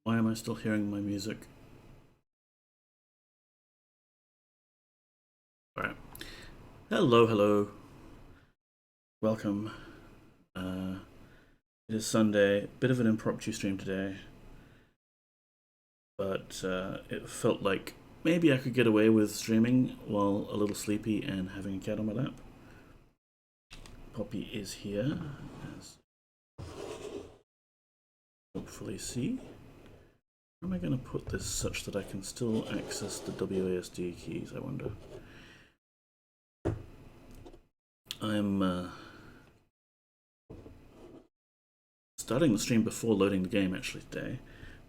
Why am I still hearing my music? Alright. Hello, hello. Welcome. It is Sunday. Bit of an impromptu stream today. But it felt like maybe I could get away with streaming while a little sleepy and having a cat on my lap. Poppy is here, as hopefully see. Where am I going to put this such that I can still access the WASD keys, I wonder? I'm starting the stream before loading the game actually today,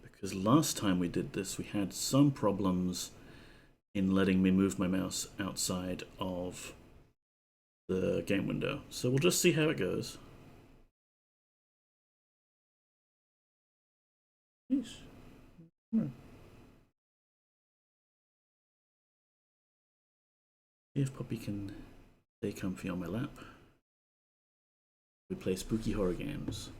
because last time we did this we had some problems in letting me move my mouse outside of the game window. So we'll just see how it goes. Yeesh. See if Poppy can stay comfy on my lap. We play spooky horror games.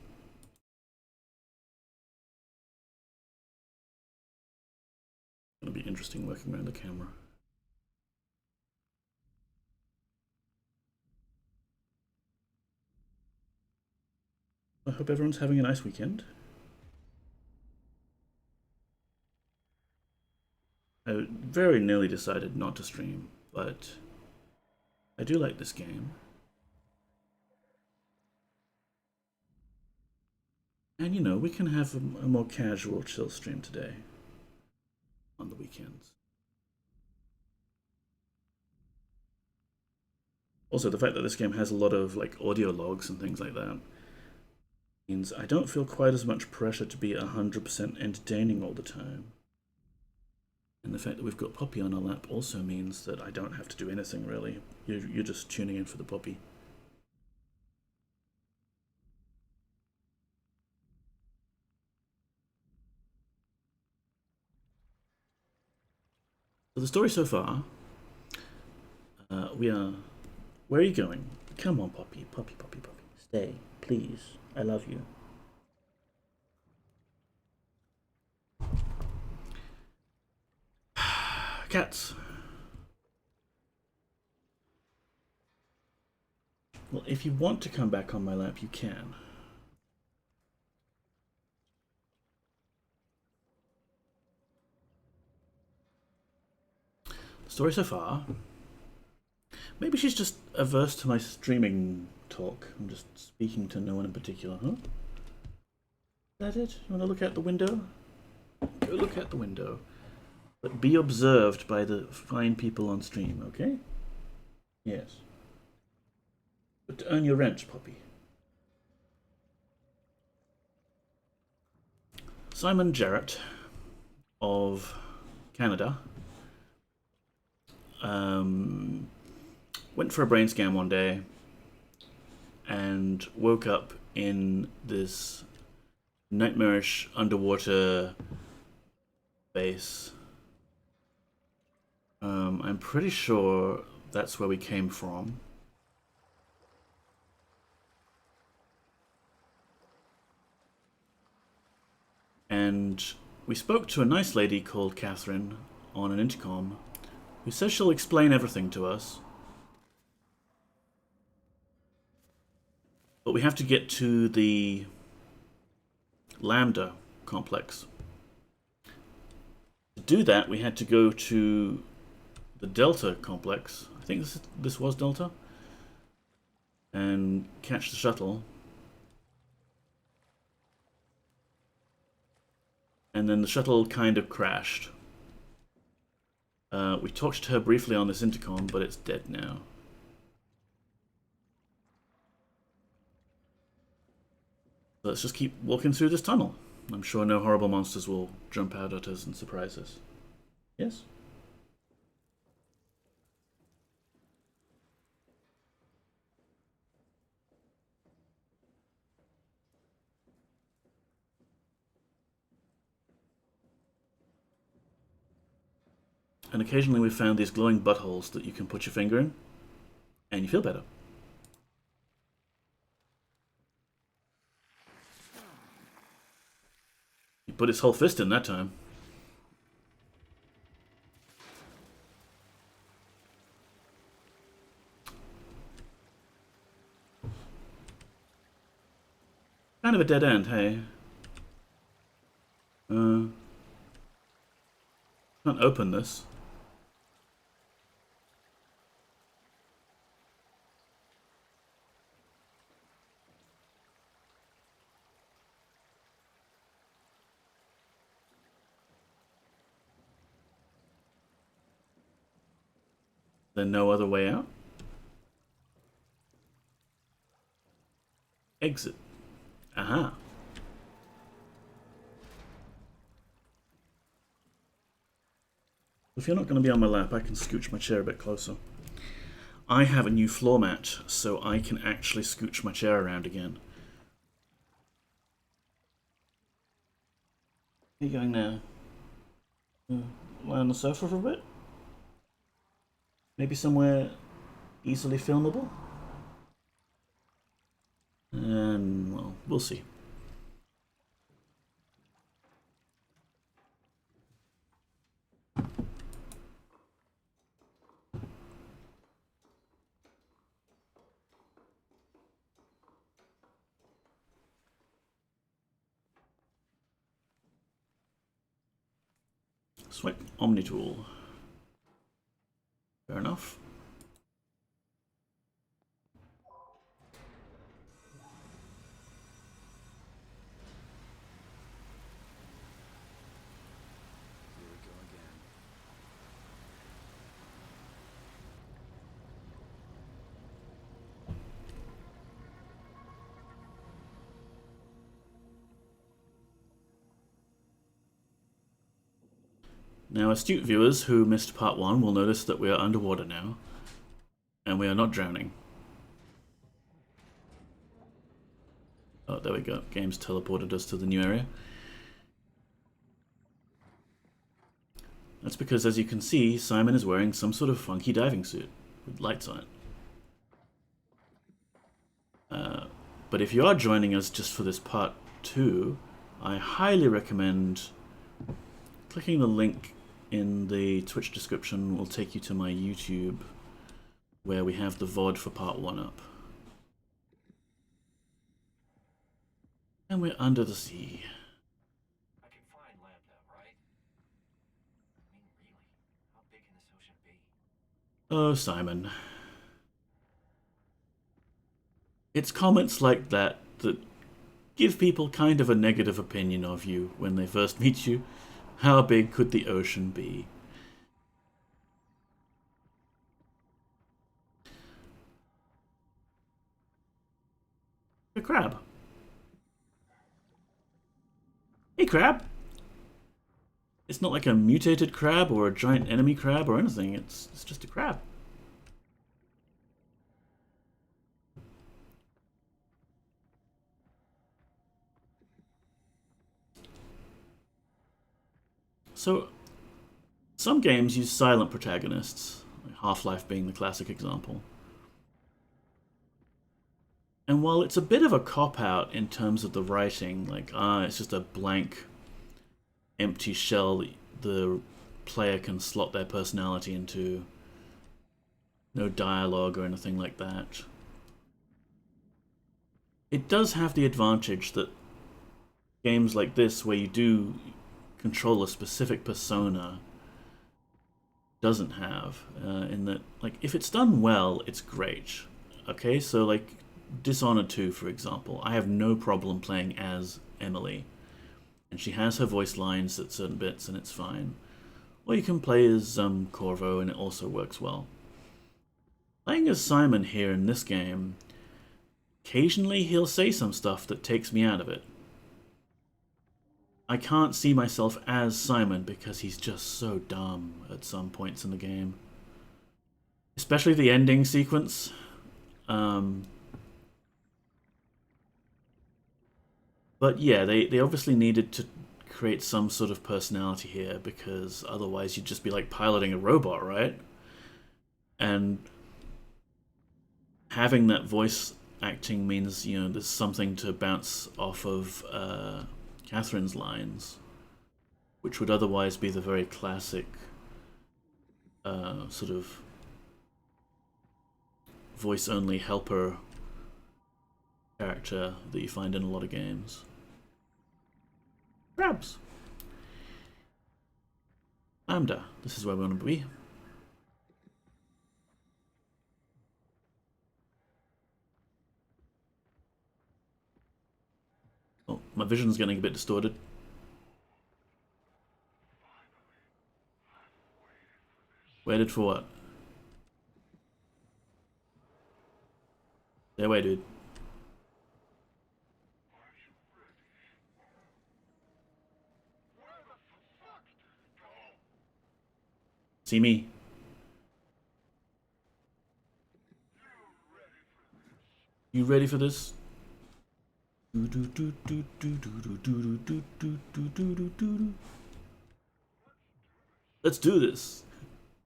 It's gonna be interesting working around the camera. I hope everyone's having a nice weekend. I very nearly decided not to stream, but I do like this game. And you know, we can have a more casual, chill stream today on the weekends. Also, the fact that this game has a lot of like audio logs and things like that means I don't feel quite as much pressure to be 100% entertaining all the time. And the fact that we've got Poppy on our lap also means that I don't have to do anything really. You're just tuning in for the Poppy. So the story so far, we are... Where are you going? Come on, Poppy. Poppy, Poppy, Poppy. Stay, please. I love you. Cats. Well, if you want to come back on my lap, you can. The story so far... Maybe she's just averse to my streaming talk. I'm just speaking to no one in particular, huh? Is that it? You want to look out the window? Go look out the window. But be observed by the fine people on stream, okay? Yes. But to earn your rent, Poppy. Simon Jarrett of Canada went for a brain scan one day and woke up in this nightmarish underwater base. I'm pretty sure that's where we came from. And we spoke to a nice lady called Catherine on an intercom who says she'll explain everything to us. But we have to get to the Lambda complex. To do that, we had to go to the Delta complex. I think this was Delta. And catch the shuttle. And then the shuttle kind of crashed. We talked to her briefly on this intercom, but it's dead now. So let's just keep walking through this tunnel. I'm sure no horrible monsters will jump out at us and surprise us. Yes? And occasionally we've found these glowing buttholes that you can put your finger in, and you feel better. He put his whole fist in that time. Kind of a dead end, hey? Can't open this. Then no other way out. Exit. Aha. If you're not going to be on my lap, I can scooch my chair a bit closer. I have a new floor mat, so I can actually scooch my chair around again. Where are you going now? Lie on the sofa for a bit? Maybe somewhere easily filmable? Well, we'll see. Swipe Omnitool. Fair enough. Now, astute viewers who missed part 1 will notice that we are underwater now, and we are not drowning. Oh, there we go. Game's teleported us to the new area. That's because, as you can see, Simon is wearing some sort of funky diving suit with lights on it. But if you are joining us just for this part 2, I highly recommend clicking the link in the Twitch description. Will take you to my YouTube, where we have the VOD for part 1 up. And we're under the sea. I can find Lambda, right? I mean, really, how big can this ocean be? Oh, Simon. It's comments like that that give people kind of a negative opinion of you when they first meet you. How big could the ocean be? A crab. Hey, crab! It's not like a mutated crab or a giant enemy crab or anything. It's just a crab. So, some games use silent protagonists, like Half-Life being the classic example. And while it's a bit of a cop-out in terms of the writing, like, it's just a blank, empty shell the player can slot their personality into, no dialogue or anything like that, it does have the advantage that games like this, where you do control a specific persona, doesn't have, in that, like, if it's done well, it's great. Okay, so like Dishonored 2, for example, I have no problem playing as Emily, and she has her voice lines at certain bits, and it's fine. Or you can play as Corvo, and it also works well. Playing as Simon here in this game, occasionally he'll say some stuff that takes me out of it. I can't see myself as Simon because he's just so dumb at some points in the game. Especially the ending sequence. But yeah, they obviously needed to create some sort of personality here, because otherwise you'd just be like piloting a robot, right? And having that voice acting means, you know, there's something to bounce off of Catherine's lines, which would otherwise be the very classic sort of voice-only helper character that you find in a lot of games. Crabs! Lambda, this is where we want to be. Oh, my vision's getting a bit distorted. Waited for what? Stay away, dude. See me. You ready for this? Let's do this.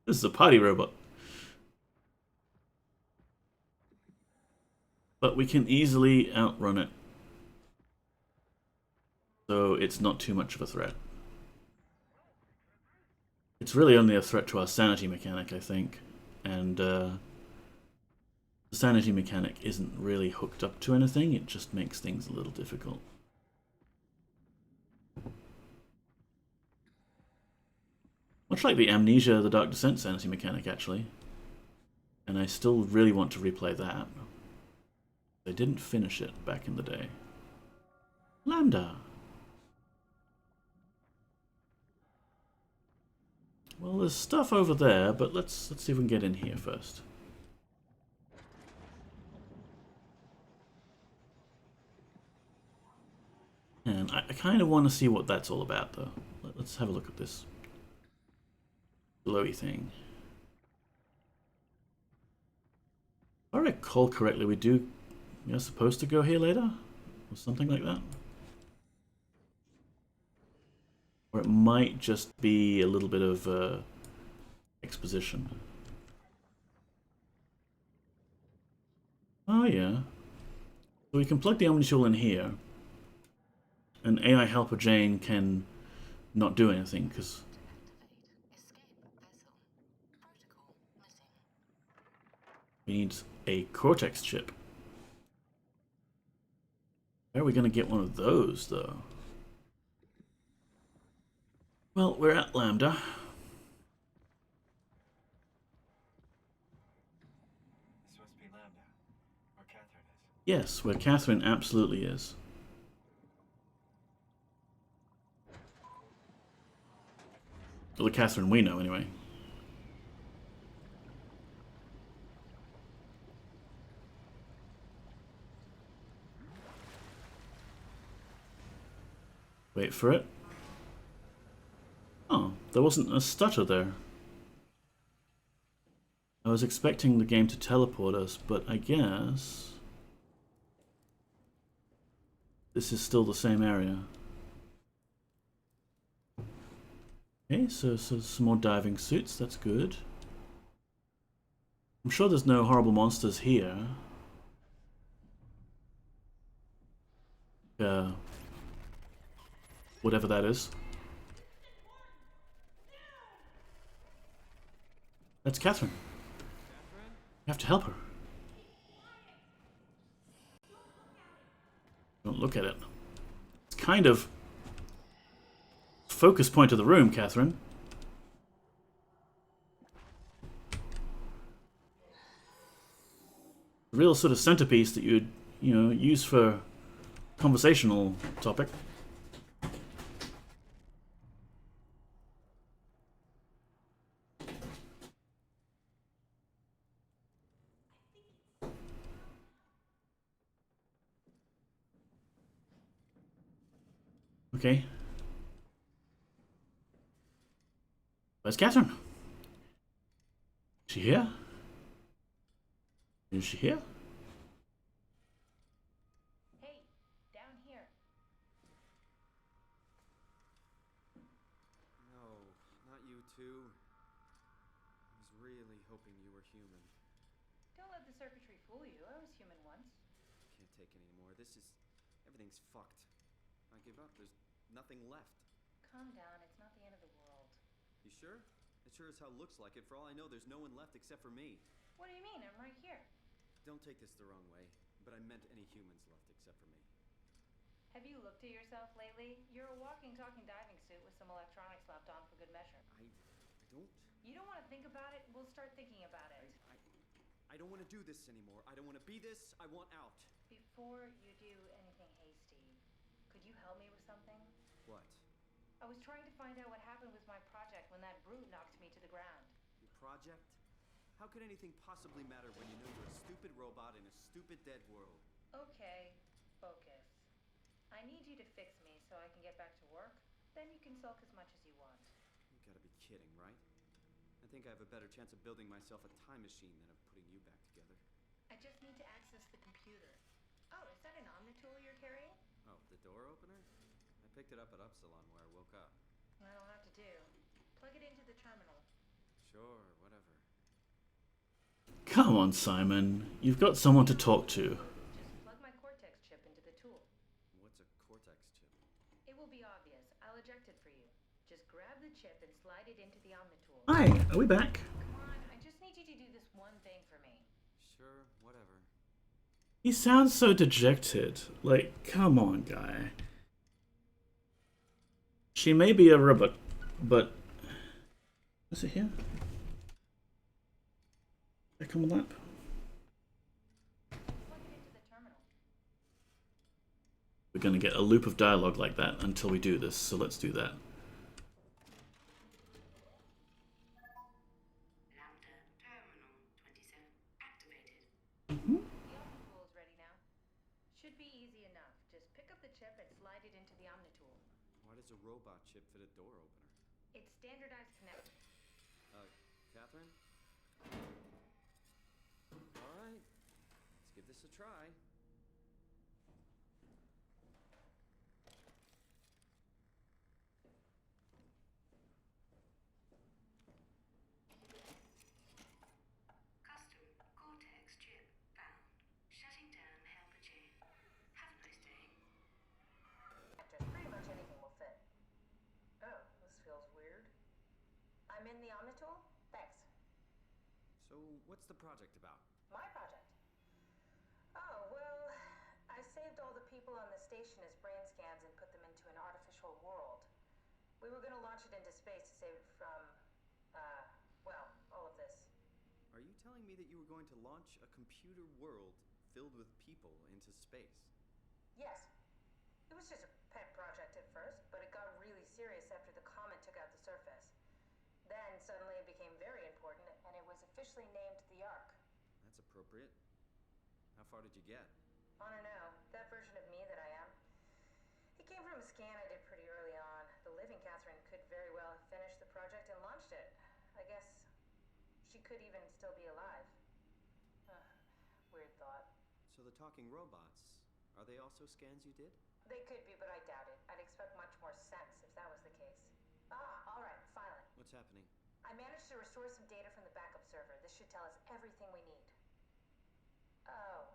This is a party robot. But we can easily outrun it, so it's not too much of a threat. It's really only a threat to our sanity mechanic, I think, and the sanity mechanic isn't really hooked up to anything, it just makes things a little difficult. Much like the Amnesia, the Dark Descent sanity mechanic, actually. And I still really want to replay that. I didn't finish it back in the day. Lambda! Well, there's stuff over there, but let's see if we can get in here first. And I kind of want to see what that's all about, though. Let's have a look at this glowy thing. If I recall correctly, we are supposed to go here later? Or something like that? Or it might just be a little bit of exposition. Oh yeah. So we can plug the Omnitool in here. And AI helper Jane can not do anything, because... we need a Cortex chip. Where are we going to get one of those, though? Well, we're at Lambda. This must be Lambda, where Catherine is. Yes, where Catherine absolutely is. Well, the Catherine we know, anyway. Wait for it. Oh, there wasn't a stutter there. I was expecting the game to teleport us, but I guess... this is still the same area. Okay, so some more diving suits, that's good. I'm sure there's no horrible monsters here. Whatever that is. That's Catherine. You have to help her. Don't look at it. It's kind of focus point of the room, Catherine. The real sort of centerpiece that you'd, use for conversational topic. Okay. Where's Catherine? Is she here? Is she here? Hey, down here. No, not you too. I was really hoping you were human. Don't let the circuitry fool you. I was human once. Can't take any more. Everything's fucked. I give up. There's nothing left. Calm down. It's not the end of the world. You sure? It sure as hell looks like it. For all I know, there's no one left except for me. What do you mean? I'm right here. Don't take this the wrong way, but I meant any humans left except for me. Have you looked at yourself lately? You're a walking, talking diving suit with some electronics slapped on for good measure. I don't... You don't want to think about it? We'll start thinking about it. I don't want to do this anymore. I don't want to be this. I want out. Before you do anything hasty, could you help me with something? What? I was trying to find out what happened with my project when that brute knocked me to the ground. Your project? How could anything possibly matter when you know you're a stupid robot in a stupid dead world? Okay, focus. I need you to fix me so I can get back to work. Then you can sulk as much as you want. You gotta be kidding, right? I think I have a better chance of building myself a time machine than of putting you back together. I just need to access the computer. Oh, is that an Omnitool you're carrying? Oh, the door opener? I picked it up at Upsilon where I woke up. That'll have to do. Plug it into the terminal. Sure, whatever. Come on, Simon. You've got someone to talk to. Just plug my Cortex chip into the tool. What's a Cortex chip? It will be obvious. I'll eject it for you. Just grab the chip and slide it into the Omnitool. Hi, are we back? Come on, I just need you to do this one thing for me. Sure, whatever. He sounds so dejected. Like, come on, guy. She may be a robot, but Is it here? Back on the lap. Plug it into the terminal. We're going to get a loop of dialogue like that until we do this, so let's do that. Lambda terminal 27 activated. The Omnitool is ready now. Should be easy enough. Just pick up the chip and slide it into the Omnitool. Why does a robot chip fit a door opener? It's standardized connector. Catherine? Alright, let's give this a try. Custom Cortex chip found. Shutting down helper chain. Have a nice day. Connectors, pretty much anything will fit. Oh, this feels weird. I'm in the Omnitool? Thanks. So, what's the project about? My project. Oh, well, I saved all the people on the station as brain scans and put them into an artificial world. We were gonna launch it into space to save it from, well, all of this. Are you telling me that you were going to launch a computer world filled with people into space? Yes. It was just a pet project at first, but it got really serious after the comet took out the surface. Then suddenly it became very important, and it was officially named the Ark. That's appropriate. How far did you get? I don't know, that version of me that I am. It came from a scan I did pretty early on. The living Catherine could very well have finished the project and launched it. I guess she could even still be alive. Weird thought. So the talking robots, are they also scans you did? They could be, but I doubt it. I'd expect much more sense if that was the case. All right, finally. What's happening? I managed to restore some data from the backup server. This should tell us everything we need. Oh.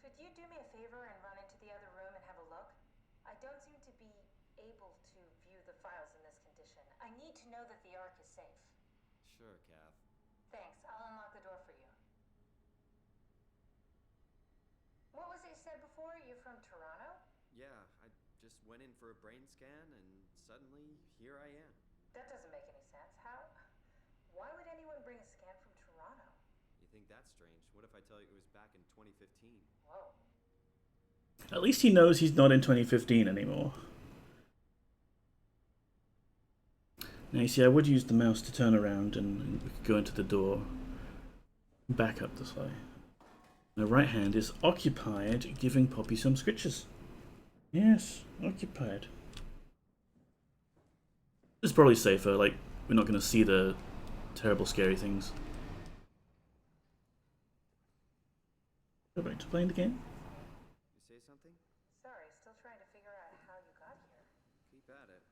Could you do me a favor and run into the other room and have a look? I don't seem to be able to view the files in this condition. I need to know that the Ark is safe. Sure, Kath. Thanks. I'll unlock the door for you. What was it you said before? You're from Toronto? Yeah, I just went in for a brain scan and suddenly here I am. That doesn't make any sense. How? Why would anyone bring a scan from Toronto? You think that's strange? What if I tell you it was back in 2015? Whoa. At least he knows he's not in 2015 anymore. Now you see, I would use the mouse to turn around and we could go into the door. Back up this way. My right hand is occupied giving Poppy some scritches. Yes, occupied. It's probably safer, like, we're not going to see the terrible scary things. Go back to playing the game. You say something? Sorry, still trying to figure out how you got here. Keep at it.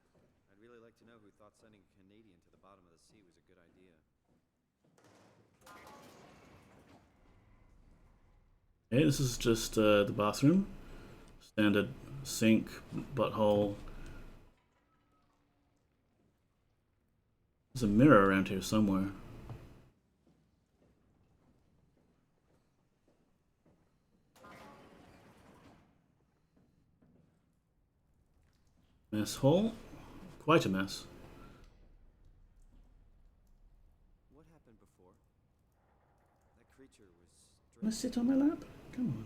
I'd really like to know who thought sending a Canadian to the bottom of the sea was a good idea. Okay, this is just the bathroom. Standard sink, butthole. There's a mirror around here somewhere. Mess hall. Quite a mess. What happened before? That creature was Wanna sit on my lap? Come on.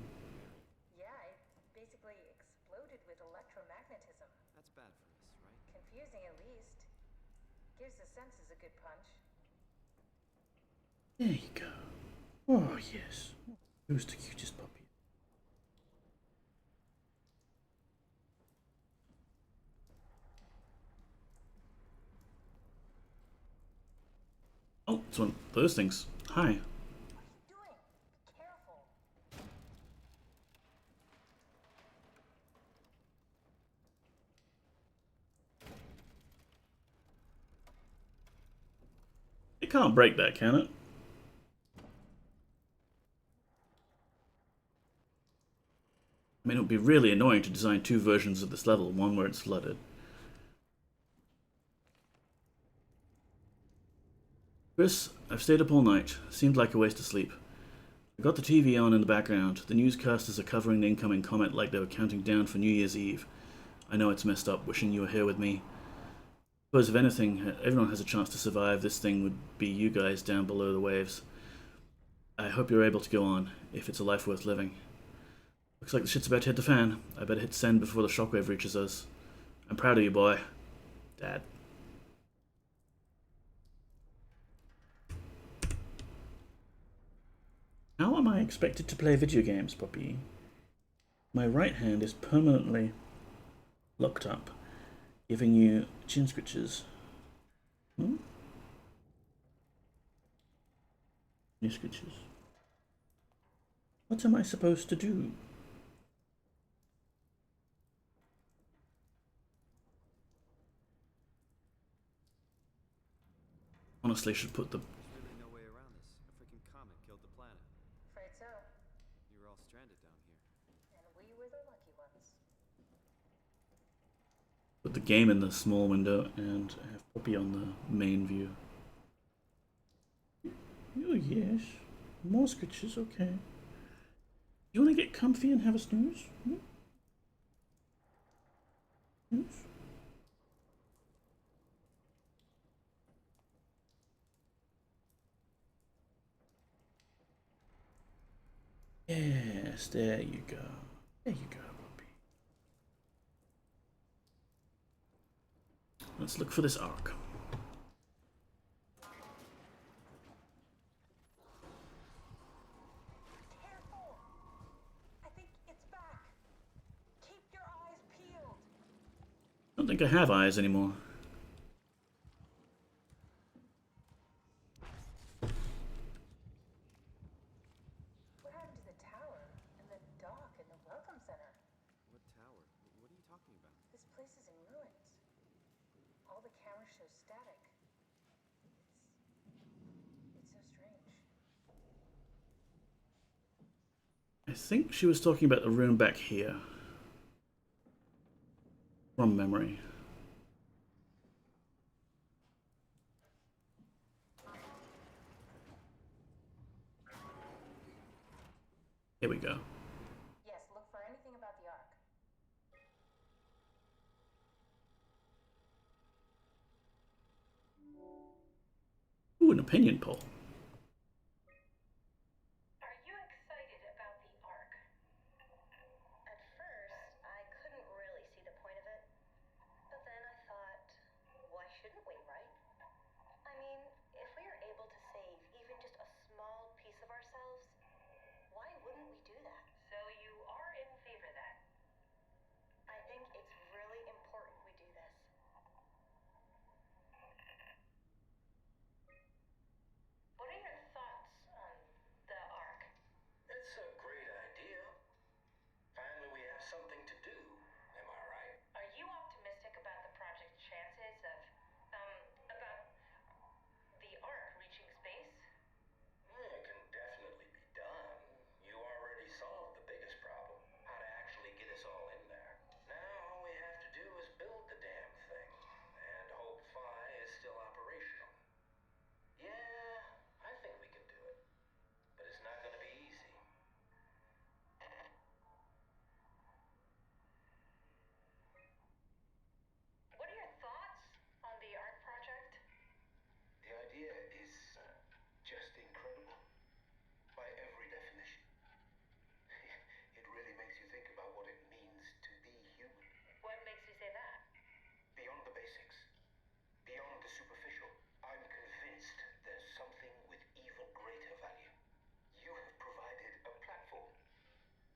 Yeah, it basically exploded with electromagnetism. That's bad for us, right? Confusing at least. Gives the senses a good punch. There you go. Oh, yes. Who's the cutest puppy? Oh, it's one of those things. Hi. What are you doing? Be careful. It can't break that, can it? I mean, it would be really annoying to design two versions of this level, one where it's flooded. Chris, I've stayed up all night. Seemed like a waste of sleep. I got the TV on in the background. The newscasters are covering the incoming comet like they were counting down for New Year's Eve. I know it's messed up, wishing you were here with me. suppose if anything, everyone has a chance to survive, this thing would be you guys down below the waves. I hope you're able to go on, if it's a life worth living. Looks like the shit's about to hit the fan. I better hit send before the shockwave reaches us. I'm proud of you, boy. Dad. How am I expected to play video games, puppy? My right hand is permanently locked up, giving you chin scratches. Hmm? New scratches. What am I supposed to do? Honestly, I should put the... There's really no way around this. A freaking comet killed the planet. Afraid so. You were all stranded down here. And we were the lucky ones. Put the game in the small window and have Poppy on the main view. Oh yes, more scratches, okay. You want to get comfy and have a snooze? Hmm? Snooze? Yes, there you go. There you go, Poppy. Let's look for this arc. Careful! I think it's back. Keep your eyes peeled. I don't think I have eyes anymore. What happened to the tower and the dock and the welcome center? What tower? What are you talking about? This place is in ruins. All the cameras show static. It's so strange. I think she was talking about the room back here. From memory. Here we go. Yes, look for anything about the ark. Ooh, an opinion poll. Are you excited about the arc? At first, I couldn't really see the point of it. But then I thought, why shouldn't we, right? I mean, if we are able to save even just a small piece of ourselves, why wouldn't we do that? So you are in favor then? I think it's really important we do this. What are your thoughts on the arc? It's a great idea. Finally, we have something to do. Am I right? Are you optimistic about the project's chances of, about the arc reaching space? It can definitely be done. You already solved the biggest problem. How to actually get us all in there. Now all we have to do is build the damn thing. And hope Phi is still operational. Yeah, I think we can do it. But it's not gonna be easy. What are your thoughts on the arc project? The idea is just incredible. By every definition. It really makes you think about what it means to be human. What makes you say that? Beyond the basics. Beyond the superficial. I'm convinced there's something with even greater value. You have provided a platform,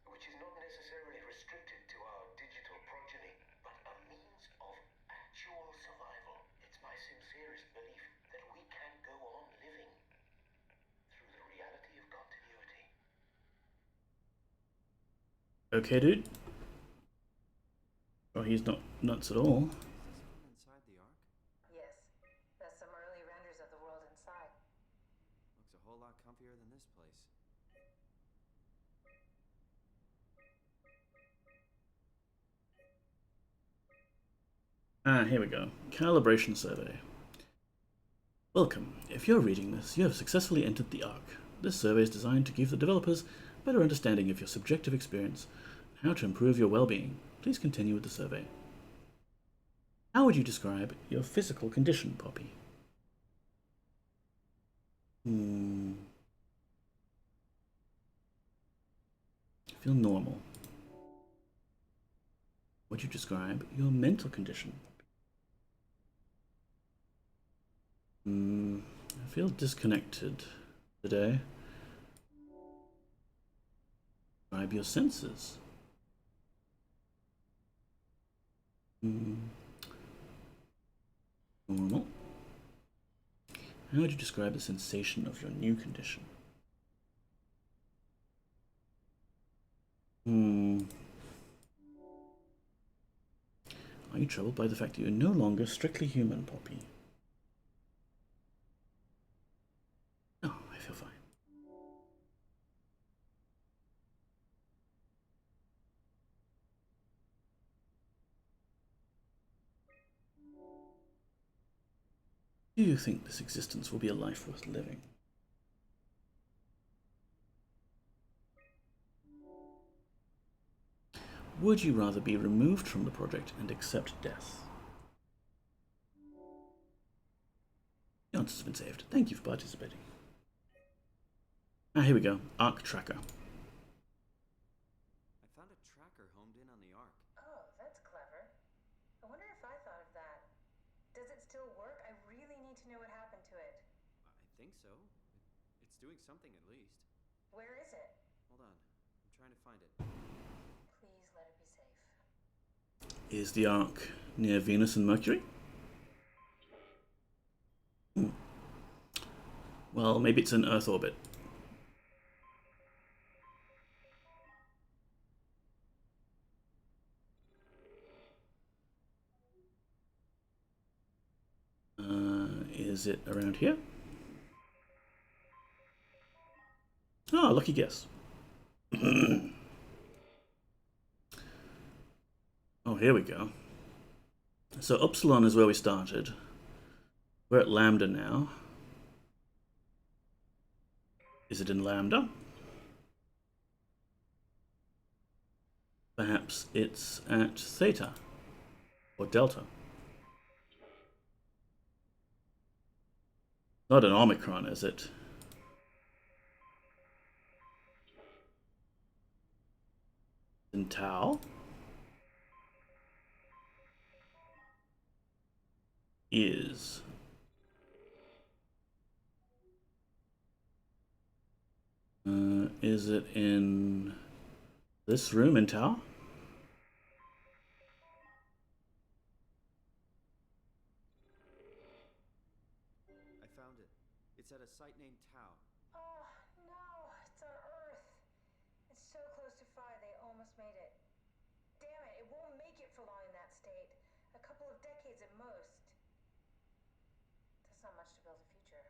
which is not necessarily restricted to our digital progeny, but a means of actual survival. It's my sincerest belief that we can go on living through the reality of continuity. Okay, dude. Oh, he's not nuts at all. Is this room inside the ark? Yes, that's some early renders of the world inside. Looks a whole lot comfier than this place. Ah, here we go. Calibration survey. Welcome. If you're reading this, you have successfully entered the Ark. This survey is designed to give the developers a better understanding of your subjective experience and how to improve your well-being. Please continue with the survey. How would you describe your physical condition, Poppy? I feel normal. Would you describe your mental condition? I feel disconnected today. Describe your senses. Normal. How would you describe the sensation of your new condition? Are you troubled by the fact that you're no longer strictly human, Poppy? No, I feel fine. Do you think this existence will be a life worth living? Would you rather be removed from the project and accept death? The answer's been saved. Thank you for participating. Ah, here we go. Arc tracker. I found a tracker homed in on the Ark. Oh, that's clever. I wonder if I thought of that. Does it still work? I really need to know what happened to it. I think so. It's doing something at least. Where is it? Hold on. I'm trying to find it. Please let it be safe. Is the Ark near Venus and Mercury? Well, maybe it's in Earth orbit. Is it around here? Oh, lucky guess. Oh, here we go. So Upsilon is where we started. We're at Lambda now. Is it in Lambda? Perhaps it's at Theta or Delta. Not an Omicron, is it? In Tau? Is it in this room in Tau? I found it. It's at a site named Tau. Oh, no, it's on Earth. It's so close to Phi, they almost made it. Damn it, it won't make it for long in that state. A couple of decades at most. That's not much to build a future.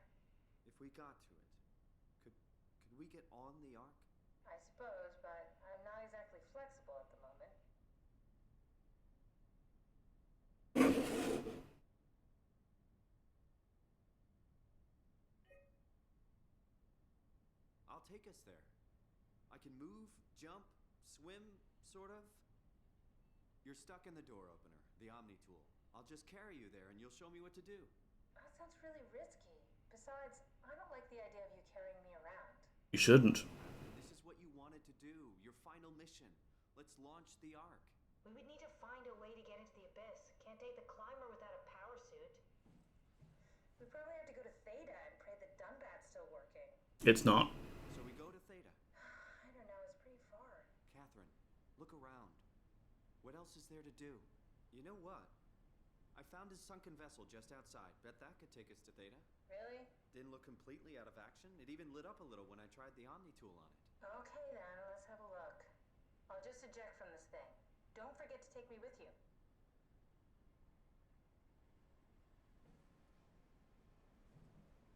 If we got to it, could we get on the Ark? I suppose, but I'm not exactly flexible at the moment. I'll take us there. I can move, jump, swim, sort of. You're stuck in the door opener, the Omni tool. I'll just carry you there and you'll show me what to do. That sounds really risky. Besides, I don't like the idea of you carrying me around. You shouldn't. This is what you wanted to do, your final mission. Let's launch the Ark. We would need to find a way to get into the abyss. Can't take the climber without a power suit. We probably have to go to Theta and pray that Dunbat's still working. It's not. So we go to Theta. I don't know, it's pretty far. Catherine, look around. What else is there to do? You know what? I found a sunken vessel just outside. Bet that could take us to Theta. Really? Didn't look completely out of action. It even lit up a little when I tried the Omni tool on it. Okay then, let's have a look. I'll just eject from this thing. Don't forget to take me with you.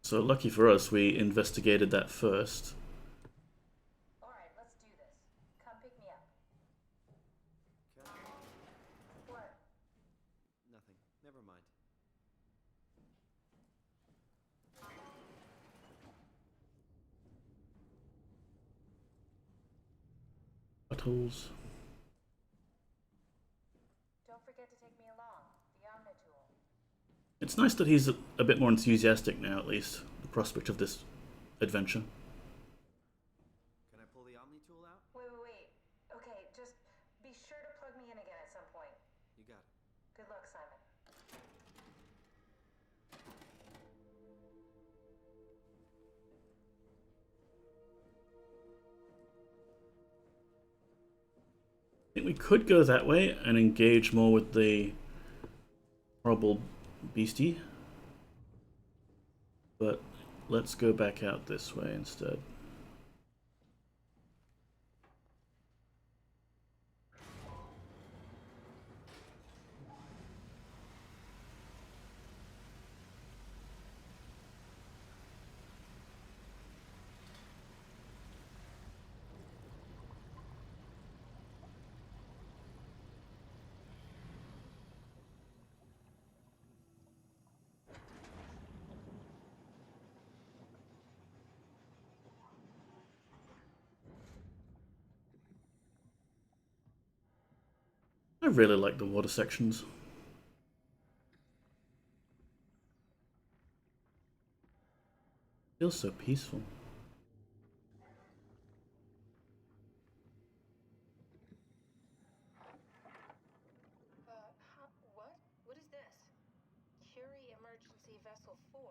So lucky for us, we investigated that first. Alright, let's do this. Come pick me up. Catherine? What? Nothing. Never mind. Bottles. Don't forget to take me along. The Omnitool. It's nice that he's a bit more enthusiastic now, at least, the prospect of this adventure. Can I pull the Omni tool out? Wait. Okay, just be sure to plug me in again at some point. You got it. Good luck, Simon. I think we could go that way and engage more with the horrible beastie. But let's go back out this way instead. I really like the water sections. Feels so peaceful. What? What is this? Curie Emergency Vessel 4.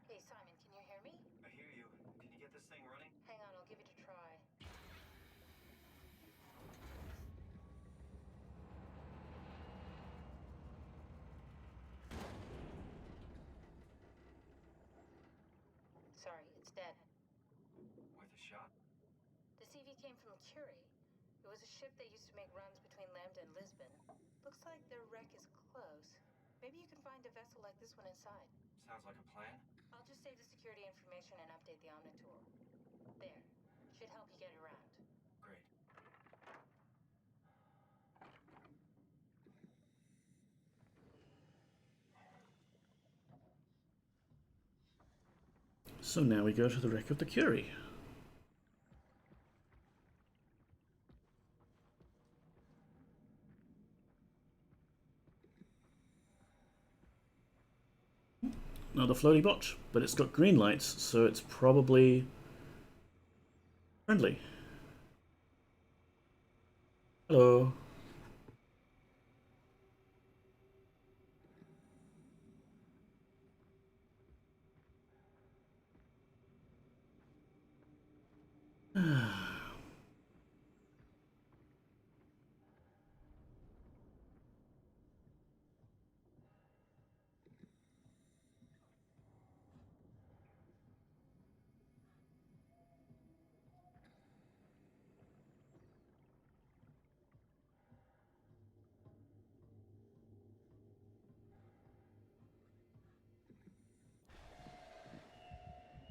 Hey, Simon, can you hear me? I hear you. Can you get this thing running? Hang on, I'll give it a try. Sorry, it's dead. Worth a shot? The CV came from Curie. It was a ship that used to make runs between Lambda and Lisbon. Looks like their wreck is close. Maybe you can find a vessel like this one inside. Sounds like a plan. I'll just save the security information and update the Omnitool. There. Should help you get around. Great. So now we go to the wreck of the Curie. Another floaty bot, but it's got green lights, so it's probably friendly. Hello.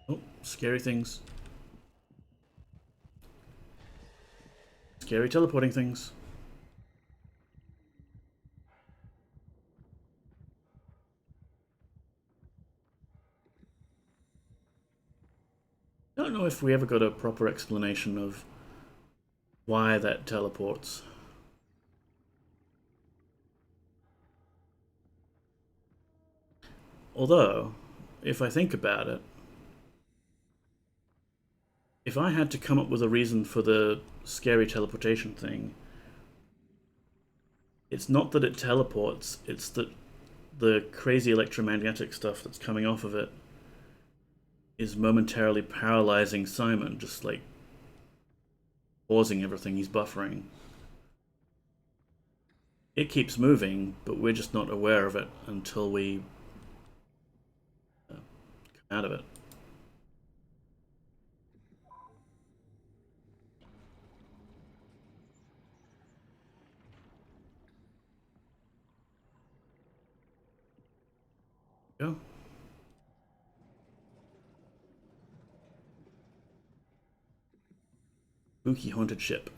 Oh, scary things. Scary teleporting things. I don't know if we ever got a proper explanation of why that teleports. Although, if I think about it, if I had to come up with a reason for the scary teleportation thing, it's not that it teleports, it's that the crazy electromagnetic stuff that's coming off of it is momentarily paralyzing Simon, just like pausing everything he's buffering. It keeps moving, but we're just not aware of it until we come out of it. Go. Spooky haunted ship.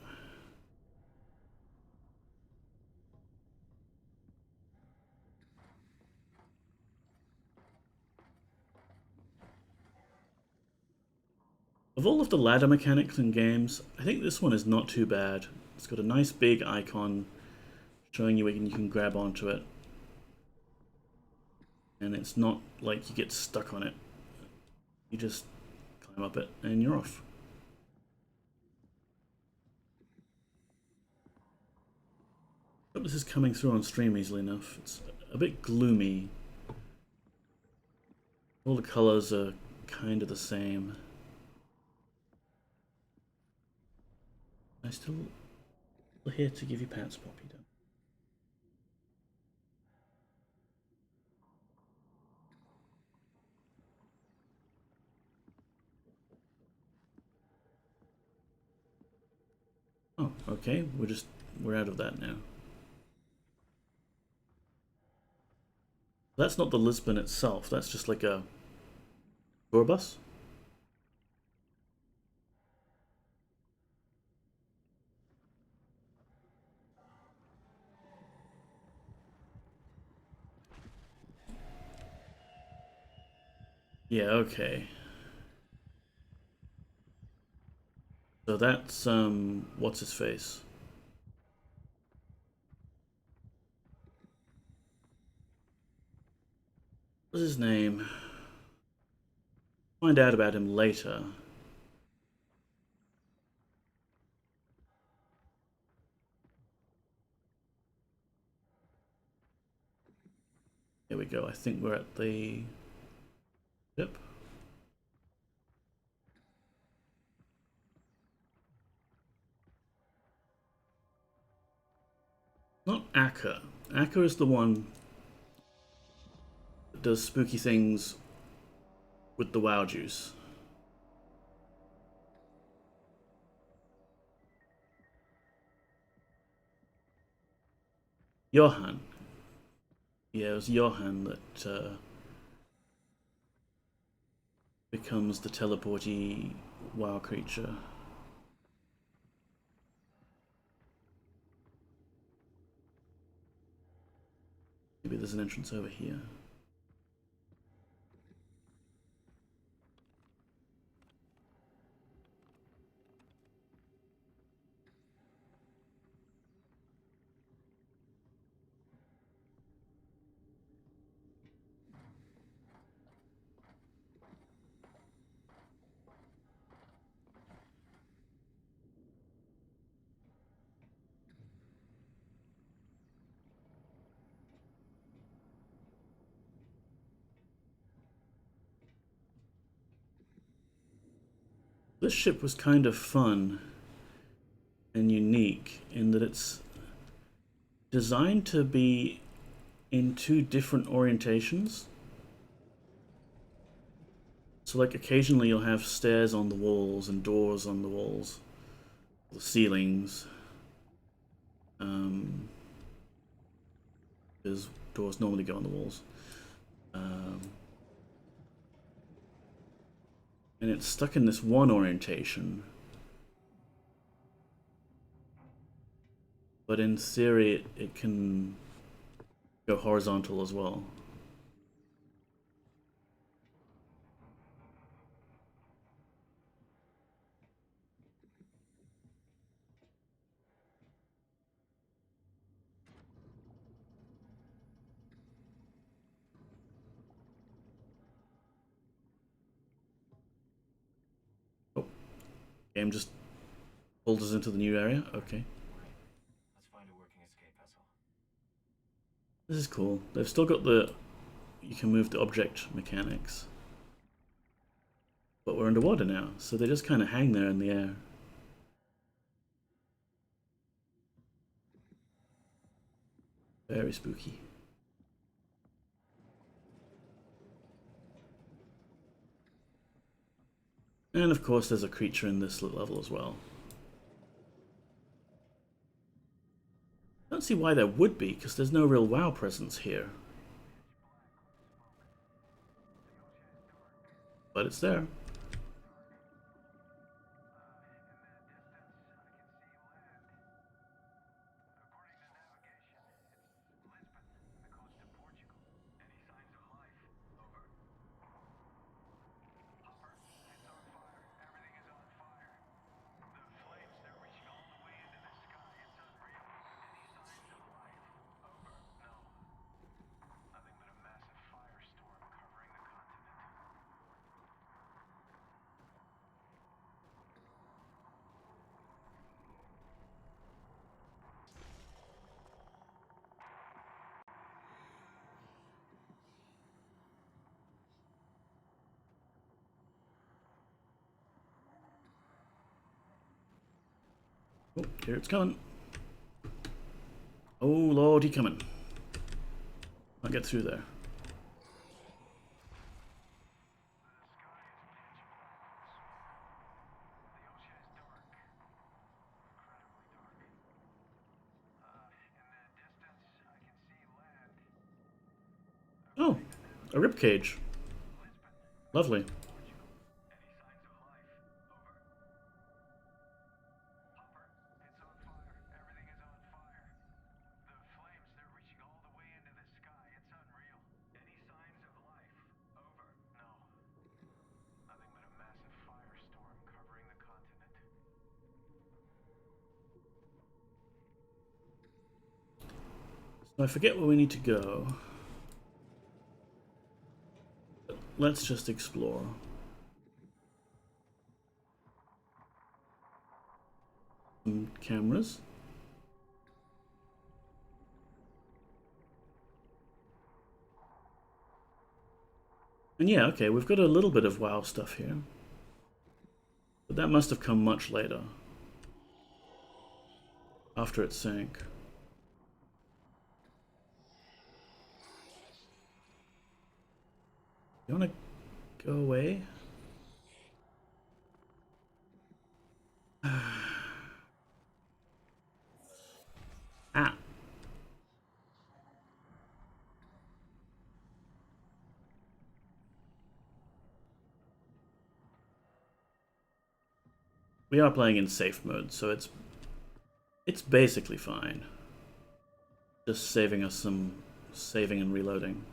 Of all of the ladder mechanics in games, I think this one is not too bad. It's got a nice big icon showing you when you can grab onto it. and it's not like you get stuck on it. You just climb up it and you're off. I hope this is coming through on stream easily enough. It's a bit gloomy. All the colors are kind of the same. I'm still here to give you pats, Poppy. Oh, okay. We're out of that now. That's not the Lisbon itself. That's just like a tour bus. Yeah, okay. So that's, what's his face? What's his name? Find out about him later. Here we go. I think we're at the ship. Not Akka. Akka is the one that does spooky things with the WoW juice. Johan. Yeah, it was Johan that becomes the teleporty WoW creature. Maybe there's an entrance over here. This ship was kind of fun and unique in that it's designed to be in two different orientations. So like occasionally you'll have stairs on the walls and doors on the walls, the ceilings. Because doors normally go on the walls. And it's stuck in this one orientation. But in theory, it can go horizontal as well. Oh, game just pulled us into the new area. Okay. Let's find a working escape vessel. This is cool. They've still got the you can move the object mechanics. But we're underwater now, so they just kind of hang there in the air. Very spooky. And of course there's a creature in this level as well. I don't see why there would be, because there's no real WoW presence here. But it's there. Oh, here it's coming. Oh Lord, he coming. I'll get through there. Oh, a ribcage. Lovely. So I forget where we need to go. Let's just explore. Some cameras. And yeah, okay, we've got a little bit of WoW stuff here. But that must have come much later. After it sank. You wanna go away? Ah. We are playing in safe mode, so it's basically fine. Just saving us some saving and reloading.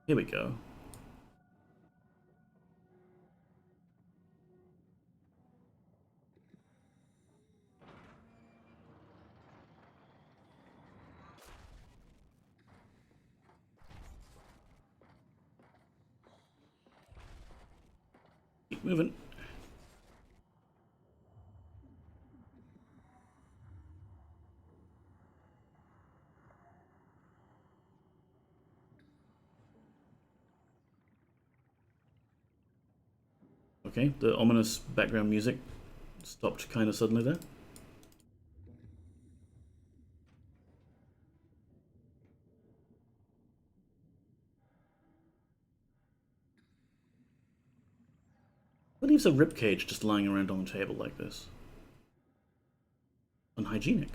Here we go. Keep moving. Okay, the ominous background music stopped kind of suddenly there. What leaves a ribcage just lying around on the table like this? Unhygienic.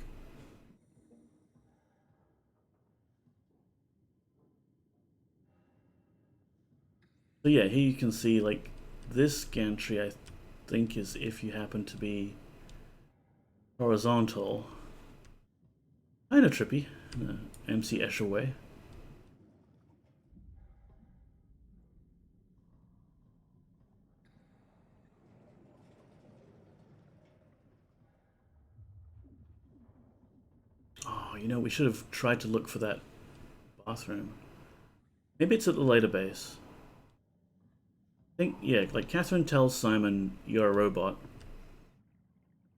So yeah, here you can see like this gantry I think is if you happen to be horizontal. Kinda trippy in a MC Escher way. Oh, you know, we should have tried to look for that bathroom. Maybe it's at the later base. I think, yeah, like Catherine tells Simon, you're a robot.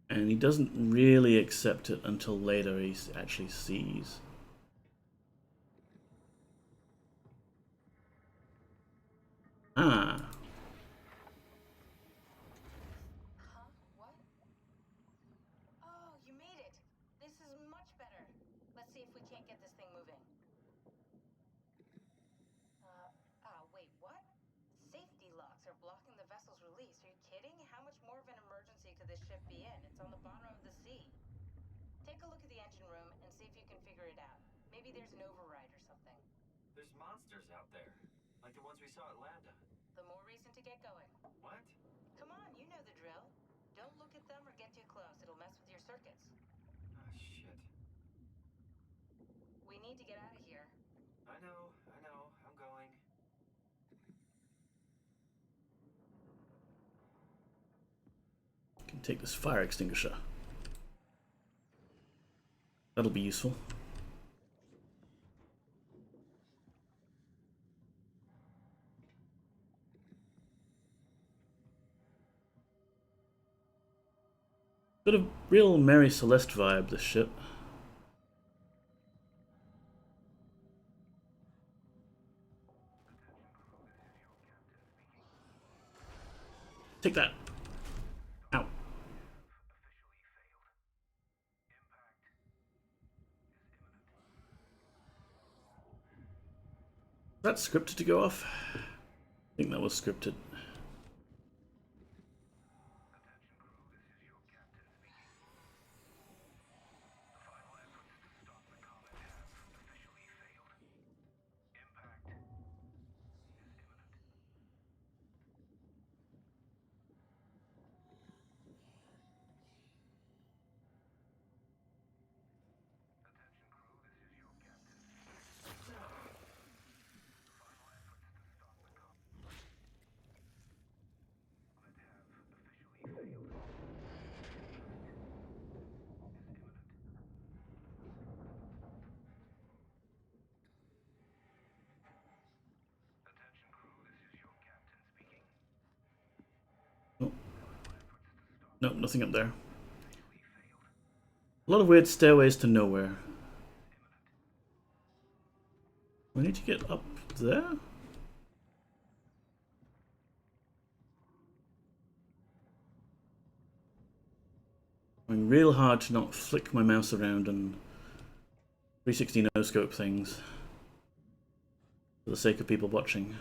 And he doesn't really accept it until later he actually sees. Ah. Huh? What? Oh, you made it. This is much better. Let's see if we can't get this thing moving. Wait, what? Safety locks are blocking the vessel's release. Are you kidding? How much more of an emergency could this ship be in? It's on the bottom of the sea. Take a look at the engine room and see if you can figure it out. Maybe there's an override or something. There's monsters out there, like the ones we saw at Lambda. The more reason to get going. What? Come on, you know the drill. Don't look at them or get too close. It'll mess with your circuits. Ah, shit. We need to get out of here. I know. I'm going. Can take this fire extinguisher. That'll be useful. Got a real Mary Celeste vibe, this ship. Take that. Ow. that scripted to go off? I think that was scripted. Oh. Nope, nothing up there. A lot of weird stairways to nowhere. We need to get up there? Trying real hard to not flick my mouse around and 360 no-scope things for the sake of people watching.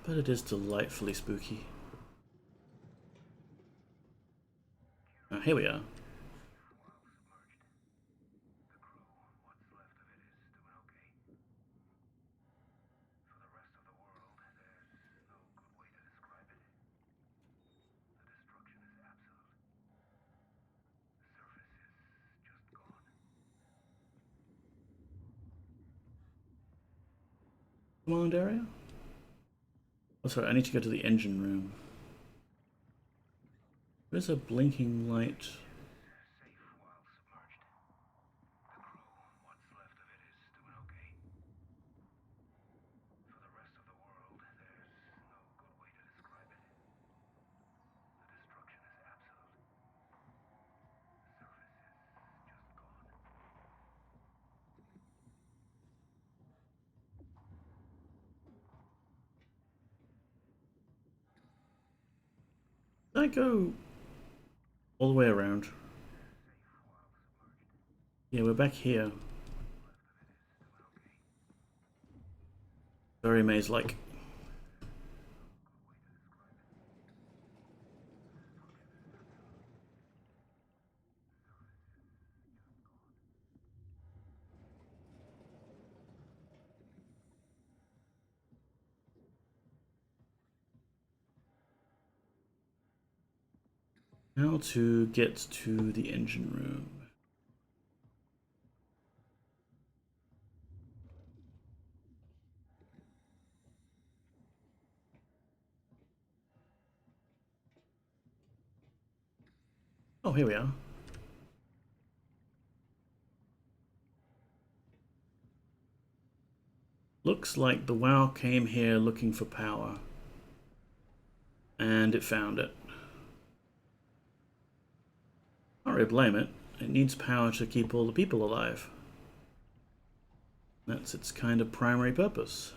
But it is delightfully spooky. Oh, here we are. Command area? Oh, sorry, I need to go to the engine room. There's a blinking light. Did I go all the way around? Yeah, we're back here. Very maze-like. How to get to the engine room. Oh, here we are. Looks like the WoW came here looking for power. And it found it. Can't really blame it. It needs power to keep all the people alive. That's its kind of primary purpose.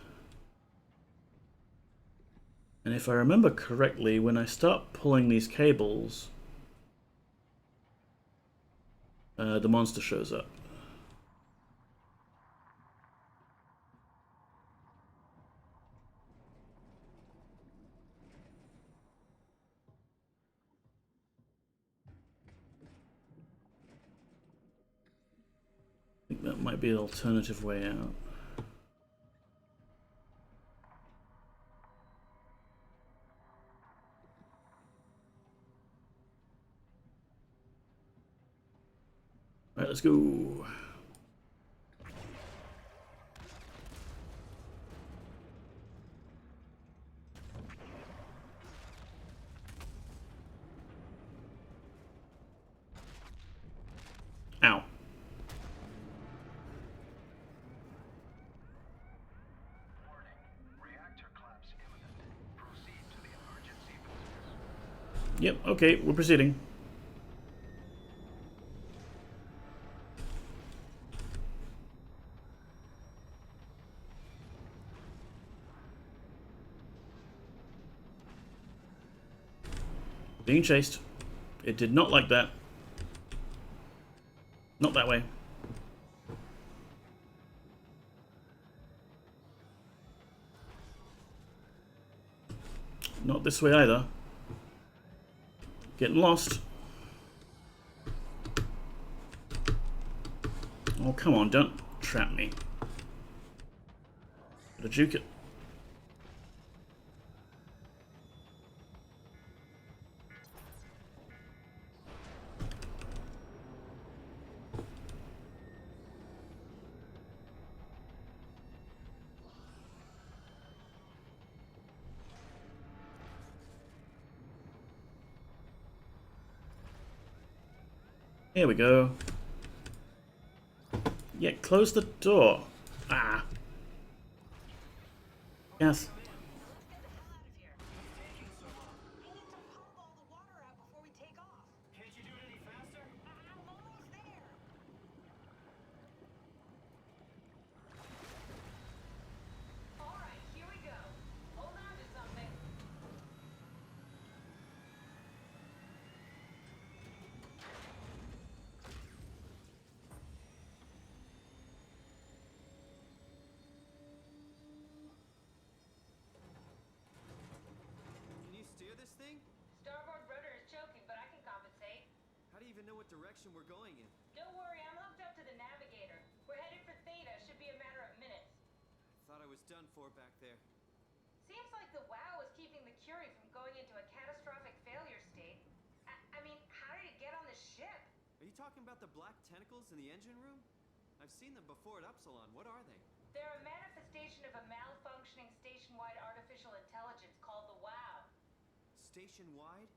And if I remember correctly, when I start pulling these cables, the monster shows up. I think that might be an alternative way out. Alright, let's go. Ow. Yep, okay, we're proceeding. Being chased. It did not like that. Not that way. Not this way either. Getting lost. Oh, come on, don't trap me. Gotta juke it. Here we go. Yeah, close the door. Ah. Yes. Can't you do it any faster? Alright, here we go. Hold on to something. Can you steer this thing? Starboard rudder is choking, but I can compensate. How do you even know what direction we're going in? Don't worry, I'm hooked up to the navigator. We're headed for Theta. Should be a matter of minutes. Thought I was done for back there. Seems like the WOW is keeping the Curie from going into a catastrophic failure state. I mean, how did it get on the ship? Are you talking about the black tentacles in the engine room? I've seen them before at Upsilon. What are they? They're a manifestation of a malfunctioning station-wide artificial intelligence called the WOW. Station-wide?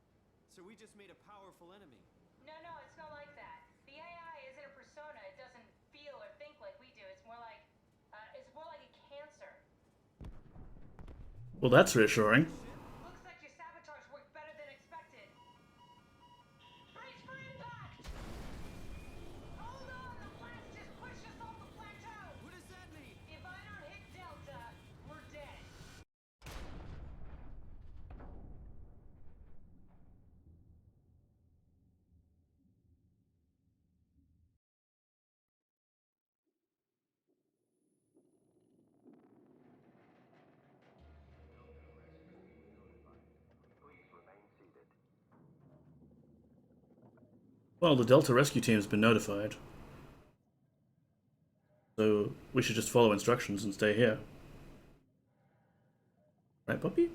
So we just made a powerful enemy. No, it's not like that. The AI isn't a persona. It doesn't feel or think like we do. It's more like a cancer. Well, that's reassuring. Looks like your sabotage worked better than expected. Brace for impact! Hold on, the blast just pushed us off the plateau! What does that mean? If I don't hit Delta, we're dead. Well, the Delta rescue team has been notified. So we should just follow instructions and stay here. Right, puppy?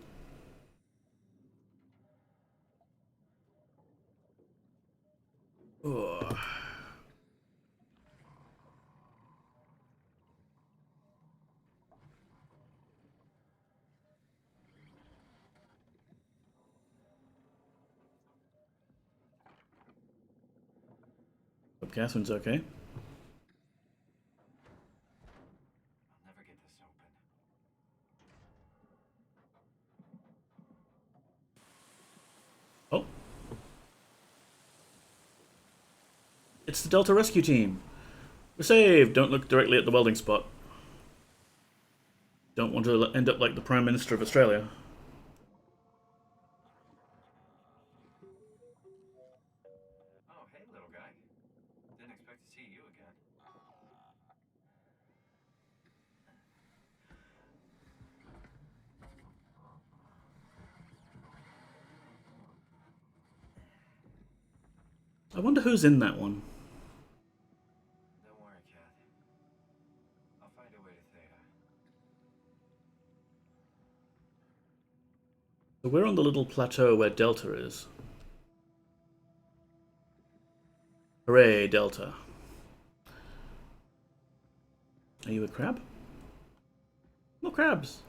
Oh. Hope Catherine's okay. I'll never get this open. Oh. It's the Delta rescue team. We're saved. Don't look directly at the welding spot. Don't want to end up like the Prime Minister of Australia. Oh, hey, little guy. Didn't expect to see you again. I wonder who's in that one. Don't worry, Kath. I'll find a way to Theta. So we're on the little plateau where Delta is. Hooray, Delta. Are you a crab? No crabs.